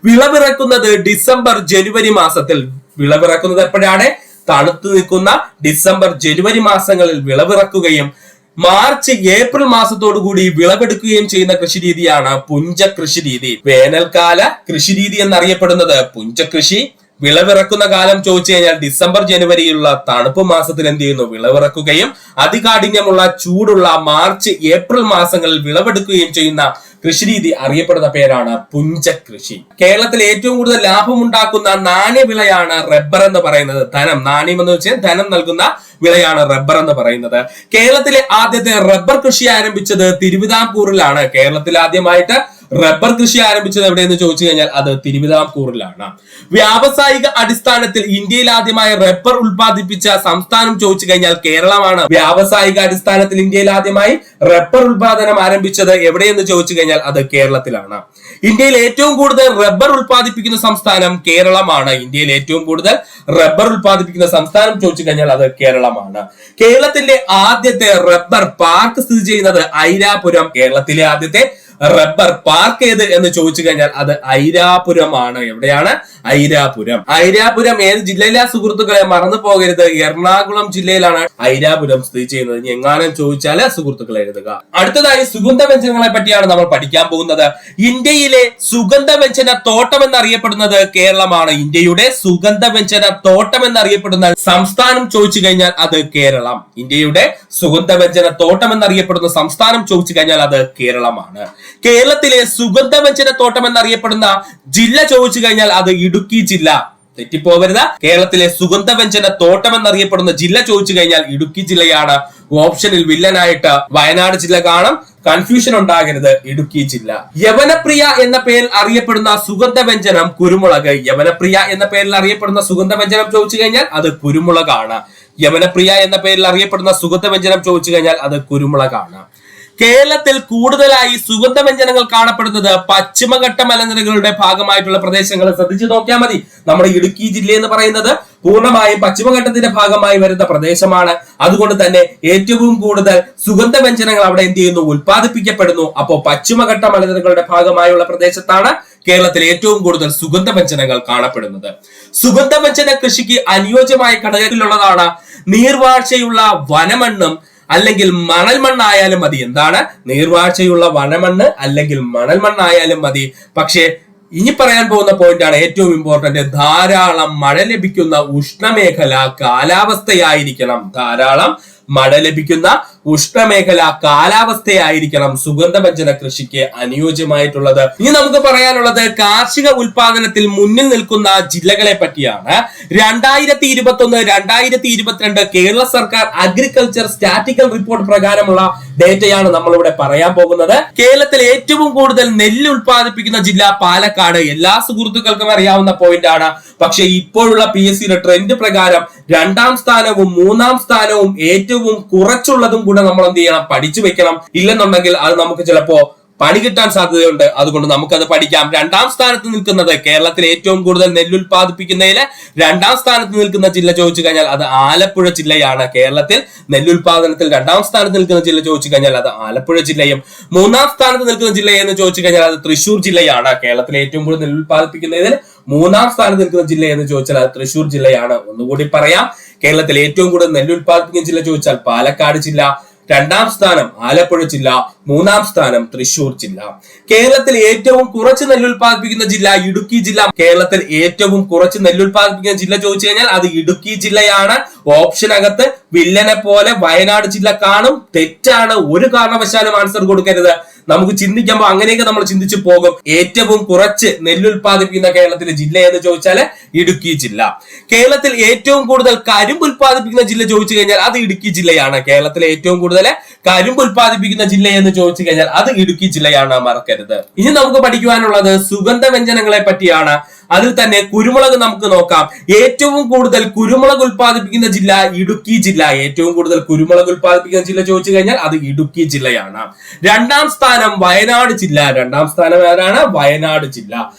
വിളവിറക്കുന്നത് ഡിസംബർ ജനുവരി മാസത്തിൽ. വിളവിറക്കുന്നത് എപ്പോഴാണ്? തണുത്തു നിൽക്കുന്ന ഡിസംബർ ജനുവരി മാസങ്ങളിൽ വിളവിറക്കുകയും മാർച്ച് ഏപ്രിൽ മാസത്തോടു കൂടി വിളവെടുക്കുകയും ചെയ്യുന്ന കൃഷിരീതിയാണ് പുഞ്ച കൃഷിരീതി. വേനൽക്കാല കൃഷിരീതി എന്നറിയപ്പെടുന്നത് പുഞ്ചകൃഷി. വിളവിറക്കുന്ന കാലം ചോദിച്ചു കഴിഞ്ഞാൽ ഡിസംബർ ജനുവരിയിലുള്ള തണുപ്പ് മാസത്തിൽ എന്ത് ചെയ്യുന്നു? വിളവിറക്കുകയും അതികാഠിന്യമുള്ള ചൂടുള്ള മാർച്ച് ഏപ്രിൽ മാസങ്ങളിൽ വിളവെടുക്കുകയും ചെയ്യുന്ന കൃഷിരീതി അറിയപ്പെടുന്ന പേരാണ് പുഞ്ചകൃഷി. കേരളത്തിൽ ഏറ്റവും കൂടുതൽ ലാഭമുണ്ടാക്കുന്ന നാണ്യവിളയാണ് റബ്ബർ എന്ന് പറയുന്നത്. ധനം, നാണ്യം എന്ന് വെച്ചാൽ ധനം നൽകുന്ന വിളയാണ് റബ്ബർ എന്ന് പറയുന്നത്. കേരളത്തിലെ ആദ്യത്തെ റബ്ബർ കൃഷി ആരംഭിച്ചത് തിരുവിതാംകൂറിലാണ്. കേരളത്തിൽ ആദ്യമായിട്ട് റബ്ബർ കൃഷി ആരംഭിച്ചത് എവിടെയെന്ന് ചോദിച്ചു കഴിഞ്ഞാൽ അത് തിരുവിതാംകൂറിലാണ്. വ്യാവസായിക അടിസ്ഥാനത്തിൽ ഇന്ത്യയിൽ ആദ്യമായി റബ്ബർ ഉൽപ്പാദിപ്പിച്ച സംസ്ഥാനം ചോദിച്ചു കഴിഞ്ഞാൽ കേരളമാണ്. വ്യാവസായിക അടിസ്ഥാനത്തിൽ ഇന്ത്യയിൽ ആദ്യമായി റബ്ബർ ഉൽപാദനം ആരംഭിച്ചത് എവിടെയെന്ന് ചോദിച്ചു കഴിഞ്ഞാൽ അത് കേരളത്തിലാണ്. ഇന്ത്യയിൽ ഏറ്റവും കൂടുതൽ റബ്ബർ ഉൽപ്പാദിപ്പിക്കുന്ന സംസ്ഥാനം കേരളമാണ്. ഇന്ത്യയിൽ ഏറ്റവും കൂടുതൽ റബ്ബർ ഉൽപ്പാദിപ്പിക്കുന്ന സംസ്ഥാനം ചോദിച്ചു കഴിഞ്ഞാൽ അത് കേരളമാണ്. കേരളത്തിന്റെ ആദ്യത്തെ റബ്ബർ പാർക്ക് സ്ഥിതി ചെയ്യുന്നത് ഐരാപുരം. കേരളത്തിലെ ആദ്യത്തെ റബ്ബർ പാർക്ക് ഏത് എന്ന് ചോദിച്ചു കഴിഞ്ഞാൽ അത് ഐരാപുരമാണ്. എവിടെയാണ്? ഐരാപുരം. ഐരാപുരം ഏത് ജില്ലയിലെ സുഹൃത്തുക്കളെ മറന്നു പോകരുത്? എറണാകുളം ജില്ലയിലാണ് ഐരാപുരം സ്ഥിതി ചെയ്യുന്നത്. ഇനി എങ്ങാനും ചോദിച്ചാല് സുഹൃത്തുക്കൾ എഴുതുക. അടുത്തതായി സുഗന്ധവ്യഞ്ജനങ്ങളെ പറ്റിയാണ് നമ്മൾ പഠിക്കാൻ പോകുന്നത്. ഇന്ത്യയിലെ സുഗന്ധവ്യഞ്ജന തോട്ടം എന്നറിയപ്പെടുന്നത് കേരളമാണ്. ഇന്ത്യയുടെ സുഗന്ധവ്യഞ്ജന തോട്ടം എന്നറിയപ്പെടുന്ന സംസ്ഥാനം ചോദിച്ചു കഴിഞ്ഞാൽ അത് കേരളം. ഇന്ത്യയുടെ സുഗന്ധവ്യഞ്ജന തോട്ടം എന്നറിയപ്പെടുന്ന സംസ്ഥാനം ചോദിച്ചു കഴിഞ്ഞാൽ അത് കേരളമാണ്. കേരളത്തിലെ സുഗന്ധവ്യഞ്ജന തോട്ടം എന്നറിയപ്പെടുന്ന ജില്ല ചോദിച്ചു കഴിഞ്ഞാൽ അത് ഇടുക്കി ജില്ല. തെറ്റിപ്പോവരുത്. കേരളത്തിലെ സുഗന്ധവ്യഞ്ജന തോട്ടം എന്നറിയപ്പെടുന്ന ജില്ല ചോദിച്ചു കഴിഞ്ഞാൽ ഇടുക്കി ജില്ലയാണ്. ഓപ്ഷനിൽ വില്ലനായിട്ട് വയനാട് ജില്ല കാണും. കൺഫ്യൂഷൻ ഉണ്ടാകരുത്, ഇടുക്കി ജില്ല. യവനപ്രിയ എന്ന പേരിൽ അറിയപ്പെടുന്ന സുഗന്ധവ്യഞ്ജനം കുരുമുളക്. യവനപ്രിയ എന്ന പേരിൽ അറിയപ്പെടുന്ന സുഗന്ധവ്യഞ്ജനം ചോദിച്ചു കഴിഞ്ഞാൽ അത് കുരുമുളകാണ്. യവനപ്രിയ എന്ന പേരിൽ അറിയപ്പെടുന്ന സുഗന്ധവ്യഞ്ജനം ചോദിച്ചു കഴിഞ്ഞാൽ അത് കുരുമുളകാണ്. കേരളത്തിൽ കൂടുതലായി സുഗന്ധവ്യഞ്ജനങ്ങൾ കാണപ്പെടുന്നത് പശ്ചിമഘട്ട മലനിരകളുടെ ഭാഗമായിട്ടുള്ള പ്രദേശങ്ങൾ. ശ്രദ്ധിച്ചു നോക്കിയാൽ മതി, നമ്മുടെ ഇടുക്കി ജില്ല എന്ന് പറയുന്നത് പൂർണ്ണമായും പശ്ചിമഘട്ടത്തിന്റെ ഭാഗമായി വരുന്ന പ്രദേശമാണ്. അതുകൊണ്ട് തന്നെ ഏറ്റവും കൂടുതൽ സുഗന്ധവ്യഞ്ജനങ്ങൾ അവിടെ എന്ത് ചെയ്യുന്നു, ഉൽപ്പാദിപ്പിക്കപ്പെടുന്നു. അപ്പോൾ പശ്ചിമഘട്ട മലനിരകളുടെ ഭാഗമായുള്ള പ്രദേശത്താണ് കേരളത്തിൽ ഏറ്റവും കൂടുതൽ സുഗന്ധവ്യഞ്ജനങ്ങൾ കാണപ്പെടുന്നത്. സുഗന്ധവ്യഞ്ജന കൃഷിക്ക് അനുയോജ്യമായ ഘടകത്തിലുള്ളതാണ് നീർവാഴ്ചയുള്ള വനമണ്ണും അല്ലെങ്കിൽ മണൽ മണ്ണായാലും മതി. എന്താണ് നീർവാഴ്ചയുള്ള വനമണ്ണ് അല്ലെങ്കിൽ മണൽ മണ്ണായാലും മതി. പക്ഷേ ഇനി പറയാൻ പോകുന്ന പോയിന്റ് ആണ് ഏറ്റവും ഇമ്പോർട്ടന്റ്. ധാരാളം മഴ ലഭിക്കുന്ന ഉഷ്ണമേഖല കാലാവസ്ഥയായിരിക്കണം. ധാരാളം മഴ ലഭിക്കുന്ന ഉഷ്ണമേഖല കാലാവസ്ഥയായിരിക്കണം സുഗന്ധവ്യഞ്ജന കൃഷിക്ക് അനുയോജ്യമായിട്ടുള്ളത്. ഇനി നമുക്ക് പറയാനുള്ളത് കാർഷിക ഉൽപാദനത്തിൽ മുന്നിൽ നിൽക്കുന്ന ജില്ലകളെ പറ്റിയാണ്. 2021-2022 കേരള സർക്കാർ അഗ്രികൾച്ചർ സ്റ്റാറ്റിക്കൽ റിപ്പോർട്ട് പ്രകാരമുള്ള ഡേറ്റയാണ് നമ്മളിവിടെ പറയാൻ പോകുന്നത്. കേരളത്തിൽ ഏറ്റവും കൂടുതൽ നെല്ല് ഉൽപ്പാദിപ്പിക്കുന്ന ജില്ല പാലക്കാട്. എല്ലാ സുഹൃത്തുക്കൾക്കും അറിയാവുന്ന പോയിന്റ് ആണ്. പക്ഷെ ഇപ്പോഴുള്ള PSCയുടെ ട്രെൻഡ് പ്രകാരം 2ാം സ്ഥാനവും 3ാം സ്ഥാനവും ഏറ്റവും കുറച്ചുള്ളതും കൂടെ നമ്മൾ എന്ത് ചെയ്യണം, പഠിച്ചു വെക്കണം. ഇല്ലെന്നുണ്ടെങ്കിൽ അത് നമുക്ക് ചിലപ്പോ പണി കിട്ടാൻ സാധ്യതയുണ്ട്. അതുകൊണ്ട് നമുക്കത് പഠിക്കാം. 2ാം സ്ഥാനത്ത് നിൽക്കുന്നത് കേരളത്തിൽ ഏറ്റവും കൂടുതൽ നെല്ലുൽപാദിപ്പിക്കുന്നതിൽ 2ാം സ്ഥാനത്ത് നിൽക്കുന്ന ജില്ല ചോദിച്ചു കഴിഞ്ഞാൽ അത് ആലപ്പുഴ ജില്ലയാണ്. കേരളത്തിൽ നെല്ലുൽപാദനത്തിൽ 2ാം സ്ഥാനത്ത് നിൽക്കുന്ന ജില്ല ചോദിച്ചു കഴിഞ്ഞാൽ അത് ആലപ്പുഴ ജില്ലയും. 3ാം സ്ഥാനത്ത് നിൽക്കുന്ന ജില്ല എന്ന് ചോദിച്ചു കഴിഞ്ഞാൽ അത് തൃശ്ശൂർ ജില്ലയാണ്. കേരളത്തിൽ ഏറ്റവും കൂടുതൽ നെല്ലുൽപാദിപ്പിക്കുന്നതിൽ 3ാം സ്ഥാനത്ത് നിൽക്കുന്ന ജില്ല എന്ന് ചോദിച്ചാൽ അത് തൃശ്ശൂർ ജില്ലയാണ്. ഒന്നുകൂടി പറയാം, കേരളത്തിൽ ഏറ്റവും കൂടുതൽ നെല്ലുൽപാദിപ്പിക്കുന്ന ജില്ല ചോദിച്ചാൽ പാലക്കാട് ജില്ല, 2ാം സ്ഥാനം ആലപ്പുഴ ജില്ല, 3ാം സ്ഥാനം തൃശ്ശൂർ ജില്ല. കേരളത്തിൽ ഏറ്റവും കുറച്ച് നെല്ലുൽപാദിപ്പിക്കുന്ന ജില്ല ഇടുക്കി ജില്ല. കേരളത്തിൽ ഏറ്റവും കുറച്ച് നെല്ലുൽപാദിപ്പിക്കുന്ന ജില്ല ചോദിച്ചു കഴിഞ്ഞാൽ അത് ഇടുക്കി ജില്ലയാണ്. ഓപ്ഷനകത്ത് വില്ലനെ പോലെ വയനാട് ജില്ല കാണും. തെറ്റാണ്, ഒരു കാരണവശാലും ആൻസർ കൊടുക്കരുത്. നമുക്ക് ചിന്തിക്കുമ്പോൾ അങ്ങനെയൊക്കെ നമ്മൾ ചിന്തിച്ചു പോകും. ഏറ്റവും കുറച്ച് നെല്ലുൽപാദിപ്പിക്കുന്ന കേരളത്തിലെ ജില്ല എന്ന് ചോദിച്ചാൽ ഇടുക്കി ജില്ല. കേരളത്തിൽ ഏറ്റവും കൂടുതൽ കരിമ്പ് ഉൽപ്പാദിപ്പിക്കുന്ന ജില്ല ചോദിച്ചു കഴിഞ്ഞാൽ അത് ഇടുക്കി ജില്ലയാണ്. കേരളത്തിലെ ഏറ്റവും കൂടുതൽ കരിമ്പ് ഉൽപ്പാദിപ്പിക്കുന്ന ജില്ല എന്ന് ചോദിച്ചു കഴിഞ്ഞാൽ അത് ഇടുക്കി ജില്ലയാണ്, മറക്കരുത്. ഇനി നമുക്ക് പഠിക്കുവാനുള്ളത് സുഗന്ധവ്യഞ്ജനങ്ങളെ പറ്റിയാണ്. അതിൽ തന്നെ കുരുമുളക് നമുക്ക് നോക്കാം. ഏറ്റവും കൂടുതൽ കുരുമുളക് ഉൽപ്പാദിപ്പിക്കുന്ന ജില്ല ഇടുക്കി ജില്ല. ഏറ്റവും കൂടുതൽ കുരുമുളക് ഉൽപ്പാദിപ്പിക്കുന്ന ജില്ല ചോദിച്ചു കഴിഞ്ഞാൽ അത് ഇടുക്കി ജില്ലയാണ്. 2ാം സ്ഥാനം വയനാട് ജില്ല. 2ാം സ്ഥാനം ഏതാണ്? വയനാട് ജില്ല.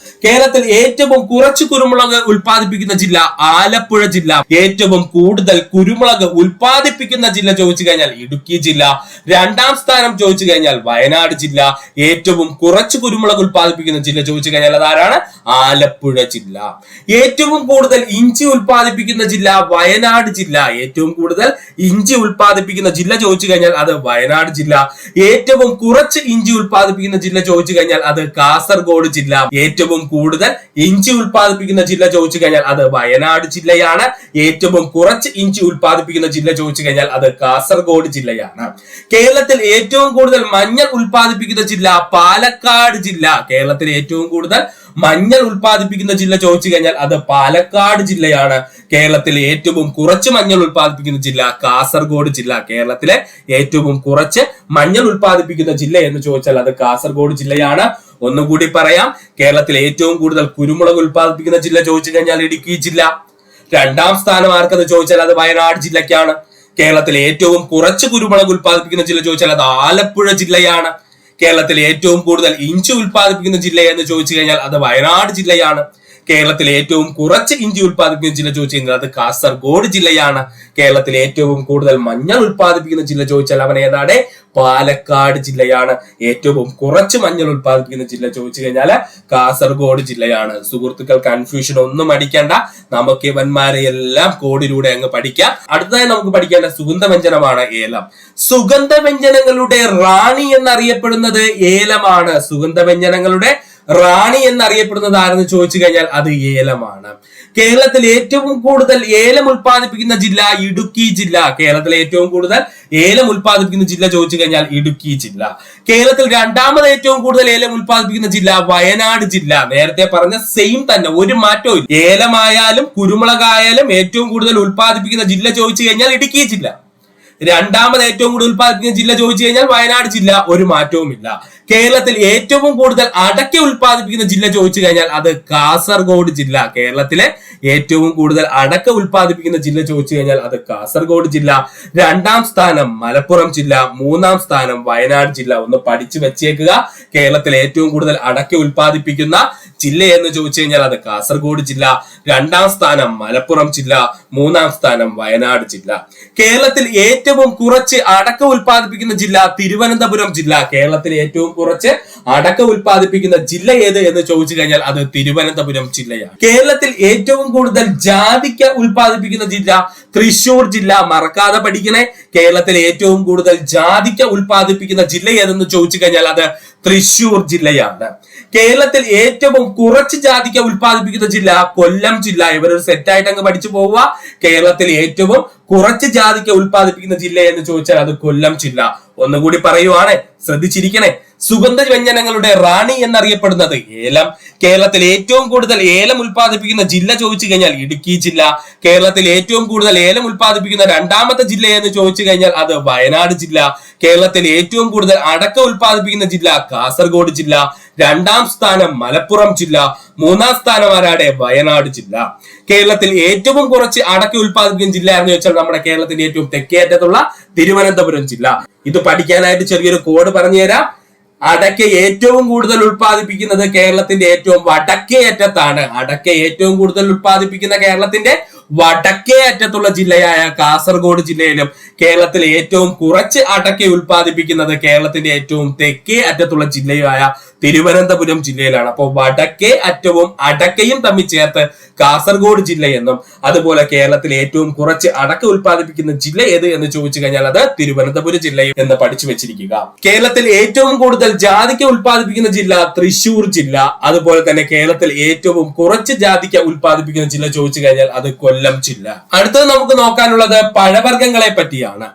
കേരളത്തിൽ ഏറ്റവും കുറച്ച് കുരുമുളക് ഉൽപ്പാദിപ്പിക്കുന്ന ജില്ല ആലപ്പുഴ ജില്ല. ഏറ്റവും കൂടുതൽ കുരുമുളക് ഉൽപ്പാദിപ്പിക്കുന്ന ജില്ല ചോദിച്ചു കഴിഞ്ഞാൽ ഇടുക്കി ജില്ല. 2ാം സ്ഥാനം ചോദിച്ചു കഴിഞ്ഞാൽ വയനാട് ജില്ല. ഏറ്റവും കുറച്ച് കുരുമുളക് ഉൽപ്പാദിപ്പിക്കുന്ന ജില്ല ചോദിച്ചു കഴിഞ്ഞാൽ അതാരാണ്? ആലപ്പുഴ ജില്ല. ഏറ്റവും കൂടുതൽ ഇഞ്ചി ഉൽപ്പാദിപ്പിക്കുന്ന ജില്ല വയനാട് ജില്ല. ഏറ്റവും കൂടുതൽ ഇഞ്ചി ഉൽപ്പാദിപ്പിക്കുന്ന ജില്ല ചോദിച്ചു കഴിഞ്ഞാൽ അത് വയനാട് ജില്ല. ഏറ്റവും കുറച്ച് ഇഞ്ചി ഉൽപ്പാദിപ്പിക്കുന്ന ജില്ല ചോദിച്ചു കഴിഞ്ഞാൽ അത് കാസർഗോഡ് ജില്ല. ഏറ്റവും കൂടുതൽ ഇഞ്ചി ഉൽപ്പാദിപ്പിക്കുന്ന ജില്ല ചോദിച്ചു കഴിഞ്ഞാൽ അത് വയനാട് ജില്ലയാണ്. ഏറ്റവും കുറച്ച് ഇഞ്ചി ഉൽപ്പാദിപ്പിക്കുന്ന ജില്ല ചോദിച്ചു കഴിഞ്ഞാൽ അത് കാസർഗോഡ് ജില്ലയാണ്. കേരളത്തിൽ ഏറ്റവും കൂടുതൽ മഞ്ഞൾ ഉൽപ്പാദിപ്പിക്കുന്ന ജില്ല പാലക്കാട് ജില്ല. കേരളത്തിൽ ഏറ്റവും കൂടുതൽ മഞ്ഞൾ ഉൽപ്പാദിപ്പിക്കുന്ന ജില്ല ചോദിച്ചു കഴിഞ്ഞാൽ അത് പാലക്കാട് ജില്ലയാണ്. കേരളത്തിൽ ഏറ്റവും കുറച്ച് മഞ്ഞൾ ഉൽപ്പാദിപ്പിക്കുന്ന ജില്ല കാസർഗോഡ് ജില്ല. കേരളത്തിലെ ഏറ്റവും കുറച്ച് മഞ്ഞൾ ഉൽപ്പാദിപ്പിക്കുന്ന ജില്ല എന്ന് ചോദിച്ചാൽ അത് കാസർഗോഡ് ജില്ലയാണ്. ഒന്നുകൂടി പറയാം, കേരളത്തിൽ ഏറ്റവും കൂടുതൽ കുരുമുളക് ഉൽപ്പാദിപ്പിക്കുന്ന ജില്ല ചോദിച്ചു കഴിഞ്ഞാൽ ഇടുക്കി ജില്ല. 2ാം സ്ഥാനം ആർക്കെന്ന് ചോദിച്ചാൽ അത് വയനാട് ജില്ലയ്ക്കാണ്. കേരളത്തിൽ ഏറ്റവും കുറച്ച് കുരുമുളക് ഉൽപ്പാദിപ്പിക്കുന്ന ജില്ല ചോദിച്ചാൽ അത് ആലപ്പുഴ ജില്ലയാണ്. കേരളത്തിൽ ഏറ്റവും കൂടുതൽ ഇഞ്ചി ഉൽപ്പാദിപ്പിക്കുന്ന ജില്ല എന്ന് ചോദിച്ചു കഴിഞ്ഞാൽ അത് വയനാട് ജില്ലയാണ്. കേരളത്തിൽ ഏറ്റവും കുറച്ച് ഇഞ്ചി ഉൽപ്പാദിപ്പിക്കുന്ന ജില്ല ചോദിച്ചു കഴിഞ്ഞാൽ അത് കാസർഗോഡ് ജില്ലയാണ്. കേരളത്തിൽ ഏറ്റവും കൂടുതൽ മഞ്ഞൾ ഉൽപ്പാദിപ്പിക്കുന്ന ജില്ല ചോദിച്ചാൽ അവൻ ഏതാണ്? പാലക്കാട് ജില്ലയാണ്. ഏറ്റവും കുറച്ച് മഞ്ഞൾ ഉൽപ്പാദിപ്പിക്കുന്ന ജില്ല ചോദിച്ചു കഴിഞ്ഞാൽ കാസർഗോഡ് ജില്ലയാണ്. സുഹൃത്തുക്കൾ കൺഫ്യൂഷൻ ഒന്നും അടിക്കേണ്ട, നമുക്ക് ഇവന്മാരെ എല്ലാം കോഡിലൂടെ അങ്ങ് പഠിക്കാം. അടുത്തതായി നമുക്ക് പഠിക്കേണ്ട സുഗന്ധവ്യഞ്ജനമാണ് ഏലം. സുഗന്ധവ്യഞ്ജനങ്ങളുടെ റാണി എന്നറിയപ്പെടുന്നത് ഏലമാണ്. സുഗന്ധവ്യഞ്ജനങ്ങളുടെ റാണി എന്നറിയപ്പെടുന്നത് ആരെന്ന് ചോദിച്ചു കഴിഞ്ഞാൽ അത് ഏലമാണ്. കേരളത്തിൽ ഏറ്റവും കൂടുതൽ ഏലം ഉൽപ്പാദിപ്പിക്കുന്ന ജില്ല ഇടുക്കി ജില്ല. കേരളത്തിൽ ഏറ്റവും കൂടുതൽ ഏലം ഉൽപ്പാദിപ്പിക്കുന്ന ജില്ല ചോദിച്ചു കഴിഞ്ഞാൽ ഇടുക്കി ജില്ല. കേരളത്തിൽ 2ാമത് ഏറ്റവും കൂടുതൽ ഏലം ഉൽപ്പാദിപ്പിക്കുന്ന ജില്ല വയനാട് ജില്ല. നേരത്തെ പറഞ്ഞ സെയിം തന്നെ, ഒരു മാറ്റവും ഇല്ല. ഏലമായാലും കുരുമുളകായാലും ഏറ്റവും കൂടുതൽ ഉൽപ്പാദിപ്പിക്കുന്ന ജില്ല ചോദിച്ചു കഴിഞ്ഞാൽ ഇടുക്കി ജില്ല. രണ്ടാമത് ഏറ്റവും കൂടുതൽ ഉൽപ്പാദിപ്പിക്കുന്ന ജില്ല ചോദിച്ചു കഴിഞ്ഞാൽ വയനാട് ജില്ല, ഒരു മാറ്റവുമില്ല. കേരളത്തിൽ ഏറ്റവും കൂടുതൽ അടയ്ക്ക ഉൽപ്പാദിപ്പിക്കുന്ന ജില്ല ചോദിച്ചു കഴിഞ്ഞാൽ അത് കാസർഗോഡ് ജില്ല. കേരളത്തിലെ ഏറ്റവും കൂടുതൽ അടയ്ക്ക ഉൽപ്പാദിപ്പിക്കുന്ന ജില്ല ചോദിച്ചു കഴിഞ്ഞാൽ അത് കാസർഗോഡ് ജില്ല. രണ്ടാം സ്ഥാനം മലപ്പുറം ജില്ല, മൂന്നാം സ്ഥാനം വയനാട് ജില്ല. ഒന്ന് പഠിച്ചു വെച്ചേക്കുക. കേരളത്തിൽ ഏറ്റവും കൂടുതൽ അടയ്ക്ക ഉൽപ്പാദിപ്പിക്കുന്ന ജില്ല എന്ന് ചോദിച്ചു കഴിഞ്ഞാൽ അത് കാസർഗോഡ് ജില്ല, രണ്ടാം സ്ഥാനം മലപ്പുറം ജില്ല, മൂന്നാം സ്ഥാനം വയനാട് ജില്ല. കേരളത്തിൽ ഏറ്റവും കുറച്ച് അടക്ക ഉൽപ്പാദിപ്പിക്കുന്ന ജില്ല തിരുവനന്തപുരം ജില്ല. കേരളത്തിൽ ഏറ്റവും കുറച്ച് അടക്ക ഉൽപ്പാദിപ്പിക്കുന്ന ജില്ല ഏത് എന്ന് ചോദിച്ചു കഴിഞ്ഞാൽ അത് തിരുവനന്തപുരം ജില്ലയാണ്. കേരളത്തിൽ ഏറ്റവും കൂടുതൽ ജാതിക്ക ഉൽപ്പാദിപ്പിക്കുന്ന ജില്ല തൃശൂർ ജില്ല. മറക്കാതെ പഠിക്കണേ. കേരളത്തിൽ ഏറ്റവും കൂടുതൽ ജാതിക്ക ഉൽപ്പാദിപ്പിക്കുന്ന ജില്ല ഏതെന്ന് ചോദിച്ചു കഴിഞ്ഞാൽ അത് തൃശൂർ ജില്ലയാണ്. കേരളത്തിൽ ഏറ്റവും കുറച്ച് ജാതിക്ക ഉൽപ്പാദിപ്പിക്കുന്ന ജില്ല കൊല്ലം ജില്ല. ഇവരൊരു സെറ്റായിട്ട് അങ്ങ് പഠിച്ചു പോവുക. കേരളത്തിൽ ഏറ്റവും കുറച്ച് ജാതിക്ക ഉൽപ്പാദിപ്പിക്കുന്ന ജില്ല എന്ന് ചോദിച്ചാൽ അത് കൊല്ലം ജില്ല. ഒന്നുകൂടി പറയുവാണ്, ശ്രദ്ധിച്ചിരിക്കണേ. സുഗന്ധ വ്യഞ്ജനങ്ങളുടെ റാണി എന്നറിയപ്പെടുന്നത് ഏലം. കേരളത്തിൽ ഏറ്റവും കൂടുതൽ ഏലം ഉൽപ്പാദിപ്പിക്കുന്ന ജില്ല ചോദിച്ചു കഴിഞ്ഞാൽ ഇടുക്കി ജില്ല. കേരളത്തിൽ ഏറ്റവും കൂടുതൽ ഏലം ഉൽപ്പാദിപ്പിക്കുന്ന രണ്ടാമത്തെ ജില്ല എന്ന് ചോദിച്ചു കഴിഞ്ഞാൽ അത് വയനാട് ജില്ല. കേരളത്തിൽ ഏറ്റവും കൂടുതൽ അടക്ക ഉൽപ്പാദിപ്പിക്കുന്ന ജില്ല കാസർഗോഡ് ജില്ല. രണ്ടാം സ്ഥാനം മലപ്പുറം ജില്ല, മൂന്നാം സ്ഥാനം ആരാടെ വയനാട് ജില്ല. കേരളത്തിൽ ഏറ്റവും കുറച്ച് അടക്ക ഉൽപ്പാദിപ്പിക്കുന്ന ജില്ല എന്ന് വെച്ചാൽ നമ്മുടെ കേരളത്തിന്റെ ഏറ്റവും തെക്കേ അറ്റത്തുള്ള തിരുവനന്തപുരം ജില്ല. ഇത് പഠിക്കാനായിട്ട് ചെറിയൊരു കോഡ് പറഞ്ഞു തരാം. അടയ്ക്ക ഏറ്റവും കൂടുതൽ ഉൽപ്പാദിപ്പിക്കുന്നത് കേരളത്തിന്റെ ഏറ്റവും വടക്കേ അറ്റത്താണ്. അടയ്ക്ക ഏറ്റവും കൂടുതൽ ഉൽപ്പാദിപ്പിക്കുന്ന കേരളത്തിന്റെ വടക്കേ അറ്റത്തുള്ള ജില്ലയായ കാസർഗോഡ് ജില്ലയിലും കേരളത്തിൽ ഏറ്റവും കുറച്ച് അടയ്ക്ക ഉൽപ്പാദിപ്പിക്കുന്നത് കേരളത്തിന്റെ ഏറ്റവും തെക്കേ അറ്റത്തുള്ള ജില്ലയായ തിരുവനന്തപുരം ജില്ലയിലാണ്. അപ്പോൾ വടക്കേ അറ്റവും അടക്കയും തമ്മിൽ ചേർത്ത് കാസർഗോഡ് ജില്ലയെന്നും അതുപോലെ കേരളത്തിൽ ഏറ്റവും കുറച്ച് അടക്ക ഉൽപ്പാദിപ്പിക്കുന്ന ജില്ല ഏത് എന്ന് ചോദിച്ചു കഴിഞ്ഞാൽ അത് തിരുവനന്തപുരം ജില്ലയും എന്ന് പഠിച്ചു വെച്ചിരിക്കുക. കേരളത്തിൽ ഏറ്റവും കൂടുതൽ ജാതിക്ക ഉൽപ്പാദിപ്പിക്കുന്ന ജില്ല തൃശൂർ ജില്ല. അതുപോലെ തന്നെ കേരളത്തിൽ ഏറ്റവും കുറച്ച് ജാതിക്ക ഉൽപ്പാദിപ്പിക്കുന്ന ജില്ല ചോദിച്ചു കഴിഞ്ഞാൽ അത് കൊല്ലം ജില്ല. അടുത്തത് നമുക്ക് നോക്കാനുള്ളത് പഴവർഗ്ഗങ്ങളെ പറ്റിയാണ്.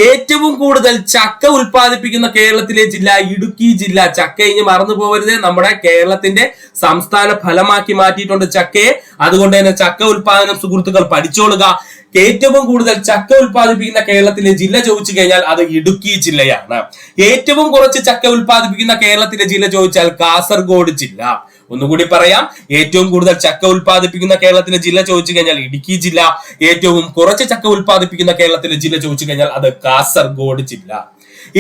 ഏറ്റവും കൂടുതൽ ചക്ക ഉൽപ്പാദിപ്പിക്കുന്ന കേരളത്തിലെ ജില്ല ഇടുക്കി ജില്ല. ചക്ക ഇനി മറന്നു പോകരുത്. നമ്മുടെ കേരളത്തിന്റെ സംസ്ഥാന ഫലമാക്കി മാറ്റിയിട്ടുണ്ട് ചക്കയെ. അതുകൊണ്ട് തന്നെ ചക്ക ഉൽപാദനം സുഹൃത്തുക്കൾ പഠിച്ചോളുക. ഏറ്റവും കൂടുതൽ ചക്ക ഉൽപ്പാദിപ്പിക്കുന്ന കേരളത്തിലെ ജില്ല ചോദിച്ചു കഴിഞ്ഞാൽ അത് ഇടുക്കി ജില്ലയാണ്. ഏറ്റവും കുറച്ച് ചക്ക ഉൽപ്പാദിപ്പിക്കുന്ന കേരളത്തിലെ ജില്ല ചോദിച്ചാൽ കാസർഗോഡ് ജില്ല. ഒന്നുകൂടി പറയാം, ഏറ്റവും കൂടുതൽ ചക്ക ഉൽപ്പാദിപ്പിക്കുന്ന കേരളത്തിലെ ജില്ല ചോദിച്ചു കഴിഞ്ഞാൽ ഇടുക്കി ജില്ല. ഏറ്റവും കുറച്ച് ചക്ക ഉൽപ്പാദിപ്പിക്കുന്ന കേരളത്തിലെ ജില്ല ചോദിച്ചു കഴിഞ്ഞാൽ അത് കാസർഗോഡ് ജില്ല.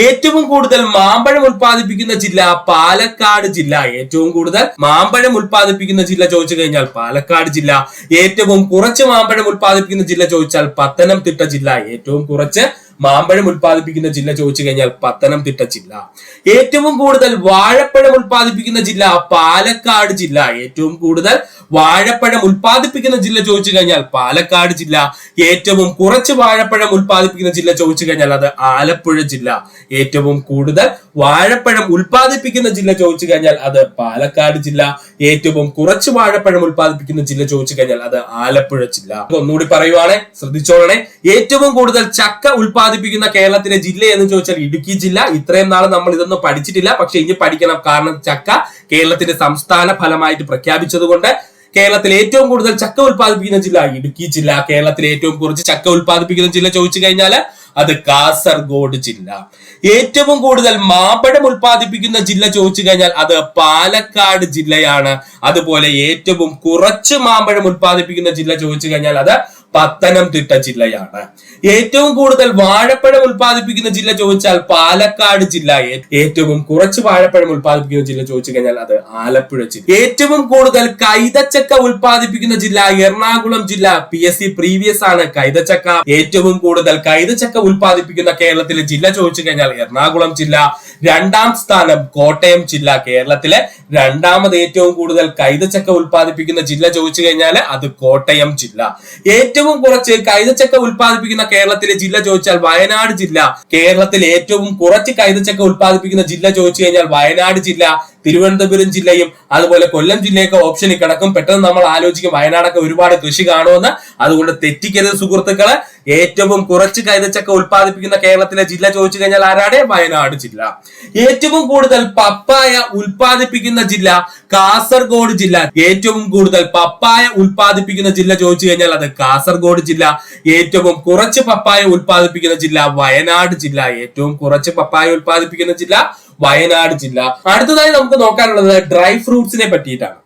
ഏറ്റവും കൂടുതൽ മാമ്പഴം ഉൽപ്പാദിപ്പിക്കുന്ന ജില്ല പാലക്കാട് ജില്ല. ഏറ്റവും കൂടുതൽ മാമ്പഴം ഉൽപ്പാദിപ്പിക്കുന്ന ജില്ല ചോദിച്ചു കഴിഞ്ഞാൽ പാലക്കാട് ജില്ല. ഏറ്റവും കുറച്ച് മാമ്പഴം ഉൽപ്പാദിപ്പിക്കുന്ന ജില്ല ചോദിച്ചാൽ പത്തനംതിട്ട ജില്ല. ഏറ്റവും കുറച്ച് മാമ്പഴം ഉൽപ്പാദിപ്പിക്കുന്ന ജില്ല ചോദിച്ചു കഴിഞ്ഞാൽ പത്തനംതിട്ട ജില്ല. ഏറ്റവും കൂടുതൽ വാഴപ്പഴം ഉൽപ്പാദിപ്പിക്കുന്ന ജില്ല പാലക്കാട് ജില്ല. ഏറ്റവും കൂടുതൽ വാഴപ്പഴം ഉൽപ്പാദിപ്പിക്കുന്ന ജില്ല ചോദിച്ചു കഴിഞ്ഞാൽ പാലക്കാട് ജില്ല. ഏറ്റവും കുറച്ച് വാഴപ്പഴം ഉൽപ്പാദിപ്പിക്കുന്ന ജില്ല ചോദിച്ചു കഴിഞ്ഞാൽ അത് ആലപ്പുഴ ജില്ല. ഏറ്റവും കൂടുതൽ വാഴപ്പഴം ഉൽപ്പാദിപ്പിക്കുന്ന ജില്ല ചോദിച്ചു കഴിഞ്ഞാൽ അത് പാലക്കാട് ജില്ല. ഏറ്റവും കുറച്ച് വാഴപ്പഴം ഉൽപ്പാദിപ്പിക്കുന്ന ജില്ല ചോദിച്ചു കഴിഞ്ഞാൽ അത് ആലപ്പുഴ ജില്ല. ഒന്നുകൂടി പറയുവാണെ, ശ്രദ്ധിച്ചോളണേ. ഏറ്റവും കൂടുതൽ ചക്ക ഉൽപ്പാദിപ്പിക്കുന്ന കേരളത്തിലെ ജില്ല എന്ന് ചോദിച്ചാൽ ഇടുക്കി ജില്ല. ഇത്രയും നാൾ നമ്മൾ ഇതൊന്നും പഠിച്ചിട്ടില്ല, പക്ഷെ ഇനി പഠിക്കണം. കാരണം ചക്ക കേരളത്തിന്റെ സംസ്ഥാന ഫലമായിട്ട് പ്രഖ്യാപിച്ചത് കൊണ്ട് കേരളത്തിൽ ഏറ്റവും കൂടുതൽ ചക്ക ഉൽപ്പാദിപ്പിക്കുന്ന ജില്ല ഇടുക്കി ജില്ല. കേരളത്തിൽ ഏറ്റവും കുറച്ച് ചക്ക ഉൽപ്പാദിപ്പിക്കുന്ന ജില്ല ചോദിച്ചു കഴിഞ്ഞാൽ അത് കാസർഗോഡ് ജില്ല. ഏറ്റവും കൂടുതൽ മാമ്പഴം ഉൽപ്പാദിപ്പിക്കുന്ന ജില്ല ചോദിച്ചു കഴിഞ്ഞാൽ അത് പാലക്കാട് ജില്ലയാണ്. അതുപോലെ ഏറ്റവും കുറച്ച് മാമ്പഴം ഉൽപ്പാദിപ്പിക്കുന്ന ജില്ല ചോദിച്ചു കഴിഞ്ഞാൽ അത് പത്തനംതിട്ട ജില്ലയാണ്. ഏറ്റവും കൂടുതൽ വാഴപ്പഴം ഉൽപ്പാദിപ്പിക്കുന്ന ജില്ല ചോദിച്ചാൽ പാലക്കാട് ജില്ല. ഏറ്റവും കുറച്ച് വാഴപ്പഴം ഉൽപ്പാദിപ്പിക്കുന്ന ജില്ല ചോദിച്ചു കഴിഞ്ഞാൽ അത് ആലപ്പുഴ ജില്ല. ഏറ്റവും കൂടുതൽ കൈതച്ചക്ക ഉൽപ്പാദിപ്പിക്കുന്ന ജില്ല എറണാകുളം ജില്ല. PSC പ്രീവിയസ് ആണ് കൈതച്ചക്ക. ഏറ്റവും കൂടുതൽ കൈതച്ചക്ക ഉൽപ്പാദിപ്പിക്കുന്ന കേരളത്തിലെ ജില്ല ചോദിച്ചു കഴിഞ്ഞാൽ എറണാകുളം ജില്ല. രണ്ടാം സ്ഥാനം കോട്ടയം ജില്ല. കേരളത്തിലെ രണ്ടാമത് ഏറ്റവും കൂടുതൽ കൈതച്ചക്ക ഉൽപ്പാദിപ്പിക്കുന്ന ജില്ല ചോദിച്ചു കഴിഞ്ഞാൽ അത് കോട്ടയം ജില്ല. ഏറ്റവും കുറച്ച് കൈതച്ചക്ക ഉൽപ്പാദിപ്പിക്കുന്ന കേരളത്തിലെ ജില്ല ചോദിച്ചാൽ വയനാട് ജില്ല. കേരളത്തിൽ ഏറ്റവും കുറച്ച് കൈതച്ചക്ക ഉൽപ്പാദിപ്പിക്കുന്ന ജില്ല ചോദിച്ചു കഴിഞ്ഞാൽ വയനാട് ജില്ല. തിരുവനന്തപുരം ജില്ലയും അതുപോലെ കൊല്ലം ജില്ലയൊക്കെ ഓപ്ഷനിൽ കിടക്കും. പെട്ടെന്ന് നമ്മൾ ആലോചിക്കും വയനാടൊക്കെ ഒരുപാട് കൃഷി കാണുമെന്ന്. അതുകൊണ്ട് തെറ്റിക്കരുത് സുഹൃത്തുക്കളെ. ഏറ്റവും കുറച്ച് കൈതച്ചക്ക ഉൽപ്പാദിപ്പിക്കുന്ന കേരളത്തിലെ ജില്ല ചോദിച്ചു കഴിഞ്ഞാൽ ആരാണ്? വയനാട് ജില്ല. ഏറ്റവും കൂടുതൽ പപ്പായ ഉൽപ്പാദിപ്പിക്കുന്ന ജില്ല കാസർഗോഡ് ജില്ല. ഏറ്റവും കൂടുതൽ പപ്പായ ഉൽപ്പാദിപ്പിക്കുന്ന ജില്ല ചോദിച്ചു കഴിഞ്ഞാൽ അത് കാസർഗോഡ് ജില്ല. ഏറ്റവും കുറച്ച് പപ്പായ ഉൽപ്പാദിപ്പിക്കുന്ന ജില്ല വയനാട് ജില്ല. ഏറ്റവും കുറച്ച് പപ്പായ ഉൽപ്പാദിപ്പിക്കുന്ന ജില്ല വയനാട് ജില്ല. അടുത്തതായി നമുക്ക് നോക്കാനുള്ളത് ഡ്രൈ ഫ്രൂട്ട്സിനെ പറ്റിയിട്ടാണ്.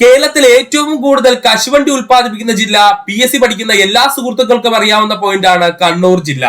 കേരളത്തിൽ ഏറ്റവും കൂടുതൽ കശുവണ്ടി ഉൽപ്പാദിപ്പിക്കുന്ന ജില്ല PSC പഠിക്കുന്ന എല്ലാ സുഹൃത്തുക്കൾക്കും അറിയാവുന്ന പോയിന്റ് ആണ് കണ്ണൂർ ജില്ല.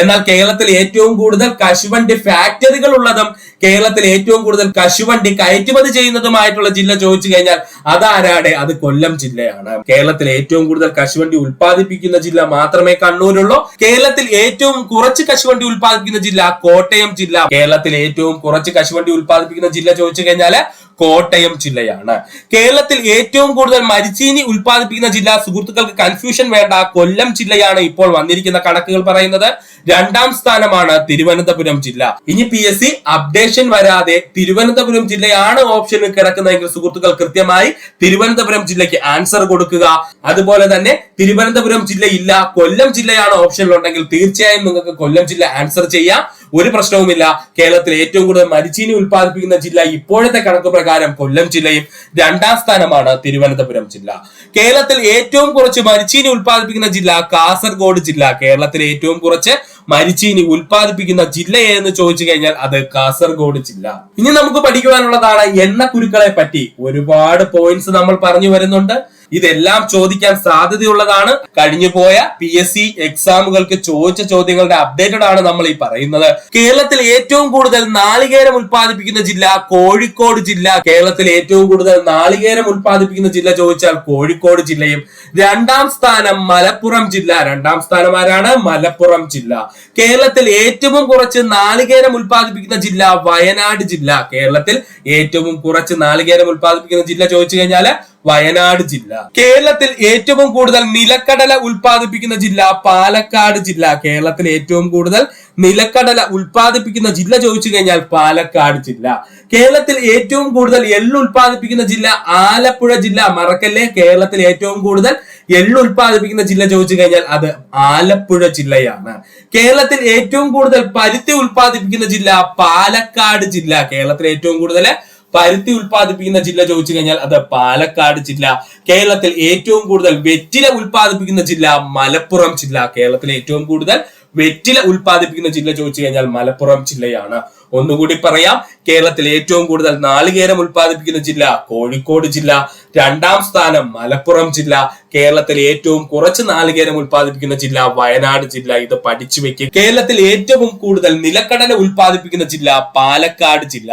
എന്നാൽ കേരളത്തിൽ ഏറ്റവും കൂടുതൽ കശുവണ്ടി ഫാക്ടറികൾ ഉള്ളതും കേരളത്തിൽ ഏറ്റവും കൂടുതൽ കശുവണ്ടി കയറ്റുമതി ചെയ്യുന്നതുമായിട്ടുള്ള ജില്ല ചോദിച്ചു കഴിഞ്ഞാൽ അതാരാടെ? അത് കൊല്ലം ജില്ലയാണ്. കേരളത്തിൽ ഏറ്റവും കൂടുതൽ കശുവണ്ടി ഉൽപ്പാദിപ്പിക്കുന്ന ജില്ല മാത്രമേ കണ്ണൂരുള്ളൂ. കേരളത്തിൽ ഏറ്റവും കുറച്ച് കശുവണ്ടി ഉൽപ്പാദിപ്പിക്കുന്ന ജില്ല കോട്ടയം ജില്ല. കേരളത്തിൽ ഏറ്റവും കുറച്ച് കശുവണ്ടി ഉൽപ്പാദിപ്പിക്കുന്ന ജില്ല ചോദിച്ചു കഴിഞ്ഞാല് കോട്ടയം ജില്ലയാണ്. കേരളത്തിൽ ഏറ്റവും കൂടുതൽ മരിച്ചീനി ഉൽപ്പാദിപ്പിക്കുന്ന ജില്ല, സുഹൃത്തുക്കൾക്ക് കൺഫ്യൂഷൻ വേണ്ട, കൊല്ലം ജില്ലയാണ് ഇപ്പോൾ വന്നിരിക്കുന്ന കണക്കുകൾ പറയുന്നത്. രണ്ടാം സ്ഥാനമാണ് തിരുവനന്തപുരം ജില്ല. ഇനി PSC അപ്ഡേഷൻ വരാതെ തിരുവനന്തപുരം ജില്ലയാണ് ഓപ്ഷനിൽ കിടക്കുന്നതെങ്കിൽ സുഹൃത്തുക്കൾ കൃത്യമായി തിരുവനന്തപുരം ജില്ലയ്ക്ക് ആൻസർ കൊടുക്കുക. അതുപോലെ തന്നെ തിരുവനന്തപുരം ജില്ല ഇല്ല, കൊല്ലം ജില്ലയാണ് ഓപ്ഷനിൽ ഉണ്ടെങ്കിൽ തീർച്ചയായും നിങ്ങൾക്ക് കൊല്ലം ജില്ല ആൻസർ ചെയ്യാം. ഒരു പ്രശ്നവുമില്ല. കേരളത്തിൽ ഏറ്റവും കൂടുതൽ മരിച്ചീനി ഉൽപ്പാദിപ്പിക്കുന്ന ജില്ല ഇപ്പോഴത്തെ കണക്ക് പ്രകാരം കൊല്ലം ജില്ലയും രണ്ടാം സ്ഥാനമാണ് തിരുവനന്തപുരം ജില്ല. കേരളത്തിൽ ഏറ്റവും കുറച്ച് മരിച്ചീനി ഉൽപ്പാദിപ്പിക്കുന്ന ജില്ല കാസർഗോഡ് ജില്ല. കേരളത്തിൽ ഏറ്റവും കുറച്ച് മരിച്ചീനി ഉൽപ്പാദിപ്പിക്കുന്ന ജില്ല ഏതെന്ന് ചോദിച്ചു കഴിഞ്ഞാൽ അത് കാസർഗോഡ് ജില്ല. ഇനി നമുക്ക് പഠിക്കുവാനുള്ളതാണ് എണ്ണക്കുരുക്കളെ പറ്റി. ഒരുപാട് പോയിന്റ്സ് നമ്മൾ പറഞ്ഞു വരുന്നുണ്ട്. ഇതെല്ലാം ചോദിക്കാൻ സാധ്യതയുള്ളതാണ്. കഴിഞ്ഞുപോയ PSC എക്സാമുകൾക്ക് ചോദിച്ച ചോദ്യങ്ങളുടെ അപ്ഡേറ്റഡ് ആണ് നമ്മൾ ഈ പറയുന്നത്. കേരളത്തിൽ ഏറ്റവും കൂടുതൽ നാളികേരം ഉൽപ്പാദിപ്പിക്കുന്ന ജില്ല കോഴിക്കോട് ജില്ല. കേരളത്തിൽ ഏറ്റവും കൂടുതൽ നാളികേരം ഉൽപ്പാദിപ്പിക്കുന്ന ജില്ല ചോദിച്ചാൽ കോഴിക്കോട് ജില്ലയും. രണ്ടാം സ്ഥാനം മലപ്പുറം ജില്ല. രണ്ടാം സ്ഥാനം ആരാണ്? മലപ്പുറം ജില്ല. കേരളത്തിൽ ഏറ്റവും കുറച്ച് നാളികേരം ഉൽപ്പാദിപ്പിക്കുന്ന ജില്ല വയനാട് ജില്ല. കേരളത്തിൽ ഏറ്റവും കുറച്ച് നാളികേരം ഉൽപ്പാദിപ്പിക്കുന്ന ജില്ല ചോദിച്ചു കഴിഞ്ഞാല് വയനാട് ജില്ല. കേരളത്തിൽ ഏറ്റവും കൂടുതൽ നിലക്കടല ഉൽപ്പാദിപ്പിക്കുന്ന ജില്ല പാലക്കാട് ജില്ല. കേരളത്തിൽ ഏറ്റവും കൂടുതൽ നിലക്കടല ഉൽപ്പാദിപ്പിക്കുന്ന ജില്ല ചോദിച്ചു കഴിഞ്ഞാൽ പാലക്കാട് ജില്ല. കേരളത്തിൽ ഏറ്റവും കൂടുതൽ എള്ള് ഉൽപ്പാദിപ്പിക്കുന്ന ജില്ല ആലപ്പുഴ ജില്ല. മറക്കല്ലേ, കേരളത്തിൽ ഏറ്റവും കൂടുതൽ എള്ള് ഉൽപ്പാദിപ്പിക്കുന്ന ജില്ല ചോദിച്ചു കഴിഞ്ഞാൽ അത് ആലപ്പുഴ ജില്ലയാണ്. കേരളത്തിൽ ഏറ്റവും കൂടുതൽ പരുത്തി ഉൽപ്പാദിപ്പിക്കുന്ന ജില്ല പാലക്കാട് ജില്ല. കേരളത്തിൽ ഏറ്റവും കൂടുതൽ പരുത്തി ഉൽപ്പാദിപ്പിക്കുന്ന ജില്ല ചോദിച്ചു കഴിഞ്ഞാൽ അത് പാലക്കാട് ജില്ല. കേരളത്തിൽ ഏറ്റവും കൂടുതൽ വെറ്റില ഉൽപ്പാദിപ്പിക്കുന്ന ജില്ല മലപ്പുറം ജില്ല. കേരളത്തിൽ ഏറ്റവും കൂടുതൽ വെറ്റില ഉൽപ്പാദിപ്പിക്കുന്ന ജില്ല ചോദിച്ചു കഴിഞ്ഞാൽ മലപ്പുറം ജില്ലയാണ്. ഒന്നുകൂടി പറയാം, കേരളത്തിൽ ഏറ്റവും കൂടുതൽ നാളികേരം ഉൽപ്പാദിപ്പിക്കുന്ന ജില്ല കോഴിക്കോട് ജില്ല. രണ്ടാം സ്ഥാനം മലപ്പുറം ജില്ല. കേരളത്തിൽ ഏറ്റവും കുറച്ച് നാളികേരം ഉൽപ്പാദിപ്പിക്കുന്ന ജില്ല വയനാട് ജില്ല. ഇത് പഠിച്ചു വെക്കുക. കേരളത്തിൽ ഏറ്റവും കൂടുതൽ നിലക്കടല ഉൽപ്പാദിപ്പിക്കുന്ന ജില്ല പാലക്കാട് ജില്ല.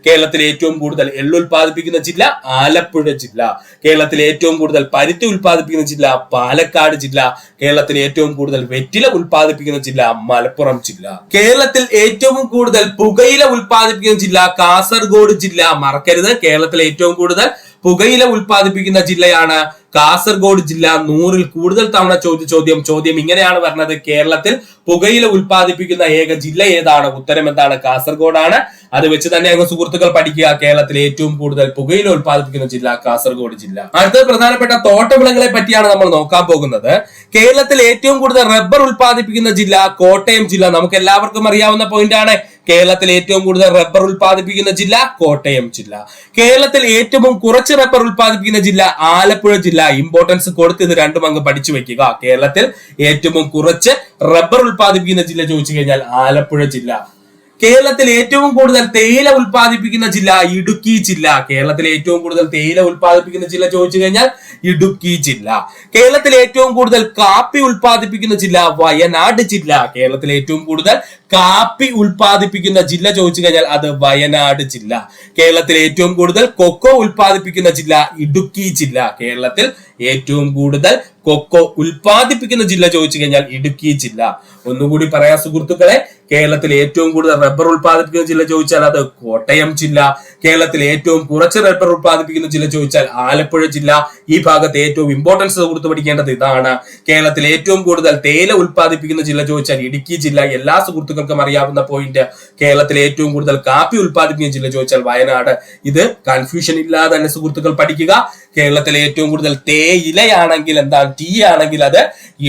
കേരളത്തിൽ ഏറ്റവും കൂടുതൽ എള്ള് ഉൽപ്പാദിപ്പിക്കുന്ന ജില്ല ആലപ്പുഴ ജില്ല. കേരളത്തിൽ ഏറ്റവും കൂടുതൽ പരുത്തി ഉൽപ്പാദിപ്പിക്കുന്ന ജില്ല പാലക്കാട് ജില്ല. കേരളത്തിൽ ഏറ്റവും കൂടുതൽ വെറ്റില ഉൽപ്പാദിപ്പിക്കുന്ന ജില്ല മലപ്പുറം ജില്ല. കേരളത്തിൽ ഏറ്റവും കൂടുതൽ പുകയില ഉൽപ്പാദിപ്പിക്കുന്ന ജില്ല കാസർഗോഡ് ജില്ല. മറക്കരുത്, കേരളത്തിൽ ഏറ്റവും കൂടുതൽ പുകയില ഉൽപ്പാദിപ്പിക്കുന്ന ജില്ലയാണ് കാസർഗോഡ് ജില്ല. 100-ൽ കൂടുതൽ തവണ ചോദ്യം ഇങ്ങനെയാണ് പറഞ്ഞത്: കേരളത്തിൽ പുകയില ഉൽപ്പാദിപ്പിക്കുന്ന ഏക ജില്ല ഏതാണ്? ഉത്തരം എന്താണ്? കാസർഗോഡാണ്. അത് വെച്ച് തന്നെ അങ്ങ് സുഹൃത്തുക്കൾ പഠിക്കുക. കേരളത്തിൽ ഏറ്റവും കൂടുതൽ പുകയില ഉൽപ്പാദിപ്പിക്കുന്ന ജില്ല കാസർഗോഡ് ജില്ല. അടുത്ത പ്രധാനപ്പെട്ട തോട്ടവിളകളെ പറ്റിയാണ് നമ്മൾ നോക്കാൻ പോകുന്നത്. കേരളത്തിൽ ഏറ്റവും കൂടുതൽ റബ്ബർ ഉൽപ്പാദിപ്പിക്കുന്ന ജില്ല കോട്ടയം ജില്ല. നമുക്ക് എല്ലാവർക്കും അറിയാവുന്ന പോയിന്റ് ആണ്. കേരളത്തിൽ ഏറ്റവും കൂടുതൽ റബ്ബർ ഉൽപ്പാദിപ്പിക്കുന്ന ജില്ല കോട്ടയം ജില്ല. കേരളത്തിൽ ഏറ്റവും കുറച്ച് റബ്ബർ ഉൽപ്പാദിപ്പിക്കുന്ന ജില്ല ആലപ്പുഴ ജില്ല. ഇമ്പോർട്ടൻസ് കൊടുത്ത് ഇത് രണ്ടും അങ്ങ് പഠിച്ചു വെക്കുക. കേരളത്തിൽ ഏറ്റവും കുറച്ച് റബ്ബർ ഉൽപ്പാദിപ്പിക്കുന്ന ജില്ല ചോദിച്ചു കഴിഞ്ഞാൽ ആലപ്പുഴ ജില്ല. കേരളത്തിൽ ഏറ്റവും കൂടുതൽ തേയില ഉൽപ്പാദിപ്പിക്കുന്ന ജില്ല ഇടുക്കി ജില്ല. കേരളത്തിൽ ഏറ്റവും കൂടുതൽ തേയില ഉൽപ്പാദിപ്പിക്കുന്ന ജില്ല ചോദിച്ചു കഴിഞ്ഞാൽ ഇടുക്കി ജില്ല. കേരളത്തിൽ ഏറ്റവും കൂടുതൽ കാപ്പി ഉൽപ്പാദിപ്പിക്കുന്ന ജില്ല വയനാട് ജില്ല. കേരളത്തിൽ ഏറ്റവും കൂടുതൽ കാപ്പി ഉൽപ്പാദിപ്പിക്കുന്ന ജില്ല ചോദിച്ചു കഴിഞ്ഞാൽ അത് വയനാട് ജില്ല. കേരളത്തിൽ ഏറ്റവും കൂടുതൽ കൊക്കോ ഉൽപ്പാദിപ്പിക്കുന്ന ജില്ല ഇടുക്കി ജില്ല. കേരളത്തിൽ ഏറ്റവും കൂടുതൽ കൊക്കോ ഉൽപ്പാദിപ്പിക്കുന്ന ജില്ല ചോദിച്ചു കഴിഞ്ഞാൽ ഇടുക്കി ജില്ല. ഒന്നുകൂടി പറയാം സുഹൃത്തുക്കളെ, കേരളത്തിൽ ഏറ്റവും കൂടുതൽ റബ്ബർ ഉൽപ്പാദിപ്പിക്കുന്ന ജില്ല ചോദിച്ചാൽ അത് കോട്ടയം ജില്ല. കേരളത്തിൽ ഏറ്റവും കുറച്ച് റബ്ബർ ഉത്പാദിപ്പിക്കുന്ന ജില്ല ചോദിച്ചാൽ ആലപ്പുഴ ജില്ല. ഈ ഭാഗത്ത് ഏറ്റവും ഇമ്പോർട്ടൻസ് കൊടുത്തു പഠിക്കേണ്ടത് ഇതാണ്. കേരളത്തിൽ ഏറ്റവും കൂടുതൽ തേയില ഉത്പാദിപ്പിക്കുന്ന ജില്ല ചോദിച്ചാൽ ഇടുക്കി ജില്ല. എല്ലാ സുഹൃത്തുക്കൾക്കും അറിയാവുന്ന പോയിന്റ്. കേരളത്തിൽ ഏറ്റവും കൂടുതൽ കാപ്പി ഉത്പാദിപ്പിക്കുന്ന ജില്ല ചോദിച്ചാൽ വയനാട്. ഇത് കൺഫ്യൂഷൻ ഇല്ലാതെ തന്നെ സുഹൃത്തുക്കൾ പഠിക്കുക. കേരളത്തിലെ ഏറ്റവും കൂടുതൽ തേയിലയാണെങ്കിൽ എന്താണ്, ടീ ആണെങ്കിൽ അത്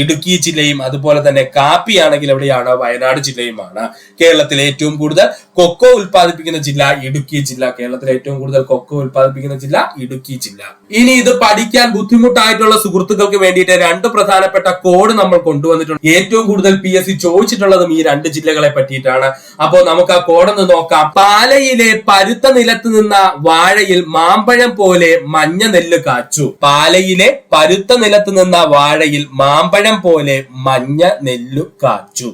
ഇടുക്കി ജില്ലയും, അതുപോലെ തന്നെ കാപ്പി ആണെങ്കിൽ എവിടെയാണ്, വയനാട് ജില്ലയുമാണ്. കേരളത്തിലെ ഏറ്റവും കൂടുതൽ കൊക്കോ ഉത്പാദിപ്പിക്കുന്ന ജില്ല ഇടുക്കി ജില്ല. കേരളത്തിലെ ഏറ്റവും കൂടുതൽ കൊക്കോ ഉത്പാദിപ്പിക്കുന്ന ജില്ല ഇടുക്കി ജില്ല. ഇനി ഇത് പഠിക്കാൻ ബുദ്ധിമുട്ടായിട്ടുള്ള സുഹൃത്തുക്കൾക്ക് വേണ്ടിയിട്ട് രണ്ട് പ്രധാനപ്പെട്ട കോഡ് നമ്മൾ കൊണ്ടുവന്നിട്ടുണ്ട്. ഏറ്റവും കൂടുതൽ PSC ചോദിച്ചിട്ടുള്ളതും ഈ രണ്ട് ജില്ലകളെ പറ്റിയിട്ടാണ്. അപ്പോൾ നമുക്ക് ആ കോഡൊന്ന് നോക്കാം. പാലയിലെ പരുത്ത നിലത്ത് നിന്ന വാഴയിൽ മാമ്പഴം പോലെ മഞ്ഞ നെല്ല് കാച്ചു. പാലയിലെ പരുത്ത നിലത്ത് നിന്ന വാഴയിൽ മാമ്പഴം പോലെ മഞ്ഞ നെല്ലു കാച്ചു.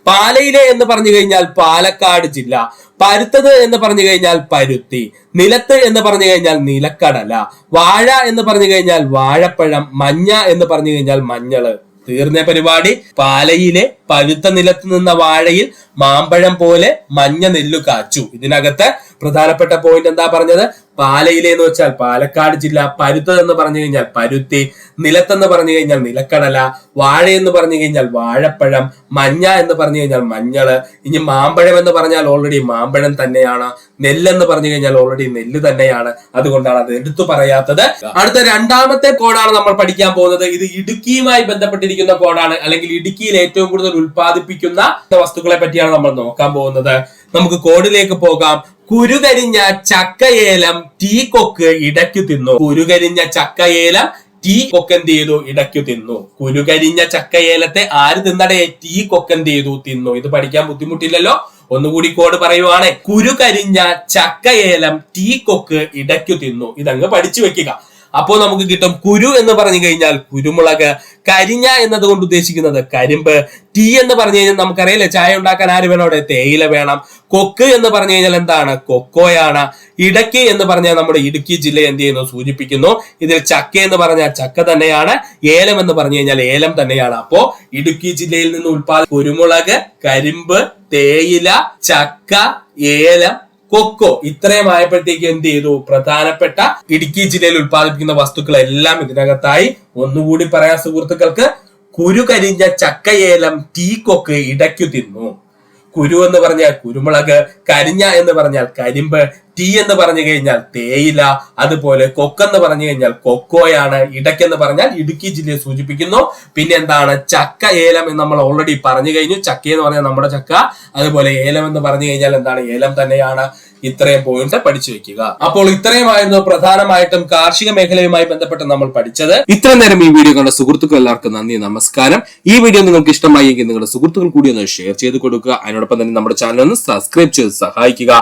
പാലയിലെ എന്ന് പറഞ്ഞു കഴിഞ്ഞാൽ പാലക്കാട് ജില്ല, പരുത്തത് എന്ന് പറഞ്ഞു കഴിഞ്ഞാൽ പരുത്തി, നിലത്ത് എന്ന് പറഞ്ഞു കഴിഞ്ഞാൽ നിലക്കടല, വാഴ എന്ന് പറഞ്ഞു കഴിഞ്ഞാൽ വാഴപ്പഴം, മഞ്ഞ എന്ന് പറഞ്ഞു കഴിഞ്ഞാൽ മഞ്ഞള്. തീർന്ന പരിപാടി. പാലയിലെ പരുത്ത നിലത്ത് നിന്ന വാഴയിൽ മാമ്പഴം പോലെ മഞ്ഞ നെല്ലു കാച്ചു. ഇതിനകത്ത് പ്രധാനപ്പെട്ട പോയിന്റ് എന്താ പറഞ്ഞത്? പാലയിലെ എന്ന് വെച്ചാൽ പാലക്കാട് ജില്ല, പരുത്തത് എന്ന് പറഞ്ഞു കഴിഞ്ഞാൽ പരുത്തി, നിലത്തെന്ന് പറഞ്ഞു കഴിഞ്ഞാൽ നിലക്കടല, വാഴ എന്ന് പറഞ്ഞു കഴിഞ്ഞാൽ വാഴപ്പഴം, മഞ്ഞ എന്ന് പറഞ്ഞു കഴിഞ്ഞാൽ മഞ്ഞള്. ഇനി മാമ്പഴം എന്ന് പറഞ്ഞാൽ ഓൾറെഡി മാമ്പഴം തന്നെയാണ്, നെല്ലെന്ന് പറഞ്ഞു കഴിഞ്ഞാൽ ഓൾറെഡി നെല്ല് തന്നെയാണ്. അതുകൊണ്ടാണ് അത് എടുത്തു പറയാത്തത്. അടുത്ത രണ്ടാമത്തെ കോഡാണ് നമ്മൾ പഠിക്കാൻ പോകുന്നത്. ഇത് ഇടുക്കിയുമായി ബന്ധപ്പെട്ടിരിക്കുന്ന കോഡാണ്, അല്ലെങ്കിൽ ഇടുക്കിയിൽ ഏറ്റവും കൂടുതൽ ഉത്പാദിപ്പിക്കുന്ന വസ്തുക്കളെ പറ്റിയാണ് നമ്മൾ നോക്കാൻ പോകുന്നത്. നമുക്ക് കോഡിലേക്ക് പോകാം. കുരുകരിഞ്ഞ ചക്കയേലം ടീ കൊക്ക് ഇടയ്ക്കു തിന്നു. കുരുകരിഞ്ഞ ചക്കയേലം ടീ കൊക്ക് എന്ത് ചെയ്തു? ഇടയ്ക്കു തിന്നു. കുരുകരിഞ്ഞ ചക്കയേലത്തെ ആര് തിന്നടേ? ടീ കൊക്ക് എന്ത് ചെയ്തു? തിന്നു. ഇത് പഠിക്കാൻ ബുദ്ധിമുട്ടില്ലല്ലോ. ഒന്നുകൂടി കോഡ് പറയുവാണ്. കുരുകരിഞ്ഞ ചക്കയേലം ടീ കൊക്ക് ഇടയ്ക്കു തിന്നു. ഇതങ്ങ് പഠിച്ചു വെക്കുക. അപ്പോൾ നമുക്ക് കിട്ടും. കുരു എന്ന് പറഞ്ഞു കഴിഞ്ഞാൽ കുരുമുളക്, കരിഞ്ഞ എന്നതുകൊണ്ട് ഉദ്ദേശിക്കുന്നത് കരിമ്പ്, ടീ എന്ന് പറഞ്ഞു കഴിഞ്ഞാൽ നമുക്കറിയില്ലേ ചായ ഉണ്ടാക്കാൻ ആര് വേണം? അവിടെ തേയില വേണം. കൊക്ക് എന്ന് പറഞ്ഞു കഴിഞ്ഞാൽ എന്താണ്? കൊക്കോയാണ്. ഇടയ്ക്ക് എന്ന് പറഞ്ഞാൽ നമ്മുടെ ഇടുക്കി ജില്ല എന്ത് ചെയ്യുന്നു? സൂചിപ്പിക്കുന്നു. ഇതിൽ ചക്ക എന്ന് പറഞ്ഞാൽ ചക്ക തന്നെയാണ്, ഏലം എന്ന് പറഞ്ഞു കഴിഞ്ഞാൽ ഏലം തന്നെയാണ്. അപ്പോ ഇടുക്കി ജില്ലയിൽ നിന്ന് കുരുമുളക്, കരിമ്പ്, തേയില, ചക്ക, ഏലം, കൊക്കോ ഇത്രയും ആയപ്പോഴത്തേക്ക് എന്ത് ചെയ്തു? പ്രധാനപ്പെട്ട ഇടുക്കി ജില്ലയിൽ ഉത്പാദിപ്പിക്കുന്ന വസ്തുക്കളെല്ലാം ഇതിനകത്തായി. ഒന്നുകൂടി പറയാൻ സുഹൃത്തുക്കൾക്ക്. കുരുകരിഞ്ഞ ചക്കയേലം ടീ കൊക്ക് ഇടയ്ക്കു തിന്നു. കുരു എന്ന് പറഞ്ഞാൽ കുരുമുളക്, കരിഞ്ഞ എന്ന് പറഞ്ഞാൽ കരിമ്പ്, ടീ എന്ന് പറഞ്ഞു കഴിഞ്ഞാൽ തേയില, അതുപോലെ കൊക്കെന്ന് പറഞ്ഞു കഴിഞ്ഞാൽ കൊക്കോയാണ്. ഇടയ്ക്കെന്ന് പറഞ്ഞാൽ ഇടുക്കി ജില്ലയെ സൂചിപ്പിക്കുന്നു. പിന്നെ എന്താണ്? ചക്ക, ഏലം എന്ന് നമ്മൾ ഓൾറെഡി പറഞ്ഞു കഴിഞ്ഞു. ചക്ക എന്ന് പറഞ്ഞാൽ നമ്മുടെ ചക്ക, അതുപോലെ ഏലം എന്ന് പറഞ്ഞു കഴിഞ്ഞാൽ എന്താണ്? ഏലം തന്നെയാണ്. ഇത്രയും പോയിന്റ് പഠിച്ചു വെക്കുക. അപ്പോൾ ഇത്രയുമായിരുന്നു പ്രധാനമായിട്ടും കാർഷിക മേഖലയുമായി ബന്ധപ്പെട്ട് നമ്മൾ പഠിച്ചത്. ഇത്ര നേരം ഈ വീഡിയോ കണ്ട സുഹൃത്തുക്കൾ എല്ലാവർക്കും നന്ദി, നമസ്കാരം. ഈ വീഡിയോ നിങ്ങൾക്ക് ഇഷ്ടമായെങ്കിൽ നിങ്ങളുടെ സുഹൃത്തുക്കൾ കൂടി ഒന്ന് ഷെയർ ചെയ്ത് കൊടുക്കുക. അതിനോടൊപ്പം തന്നെ നമ്മുടെ ചാനൽ ഒന്ന് സബ്സ്ക്രൈബ് ചെയ്ത് സഹായിക്കുക.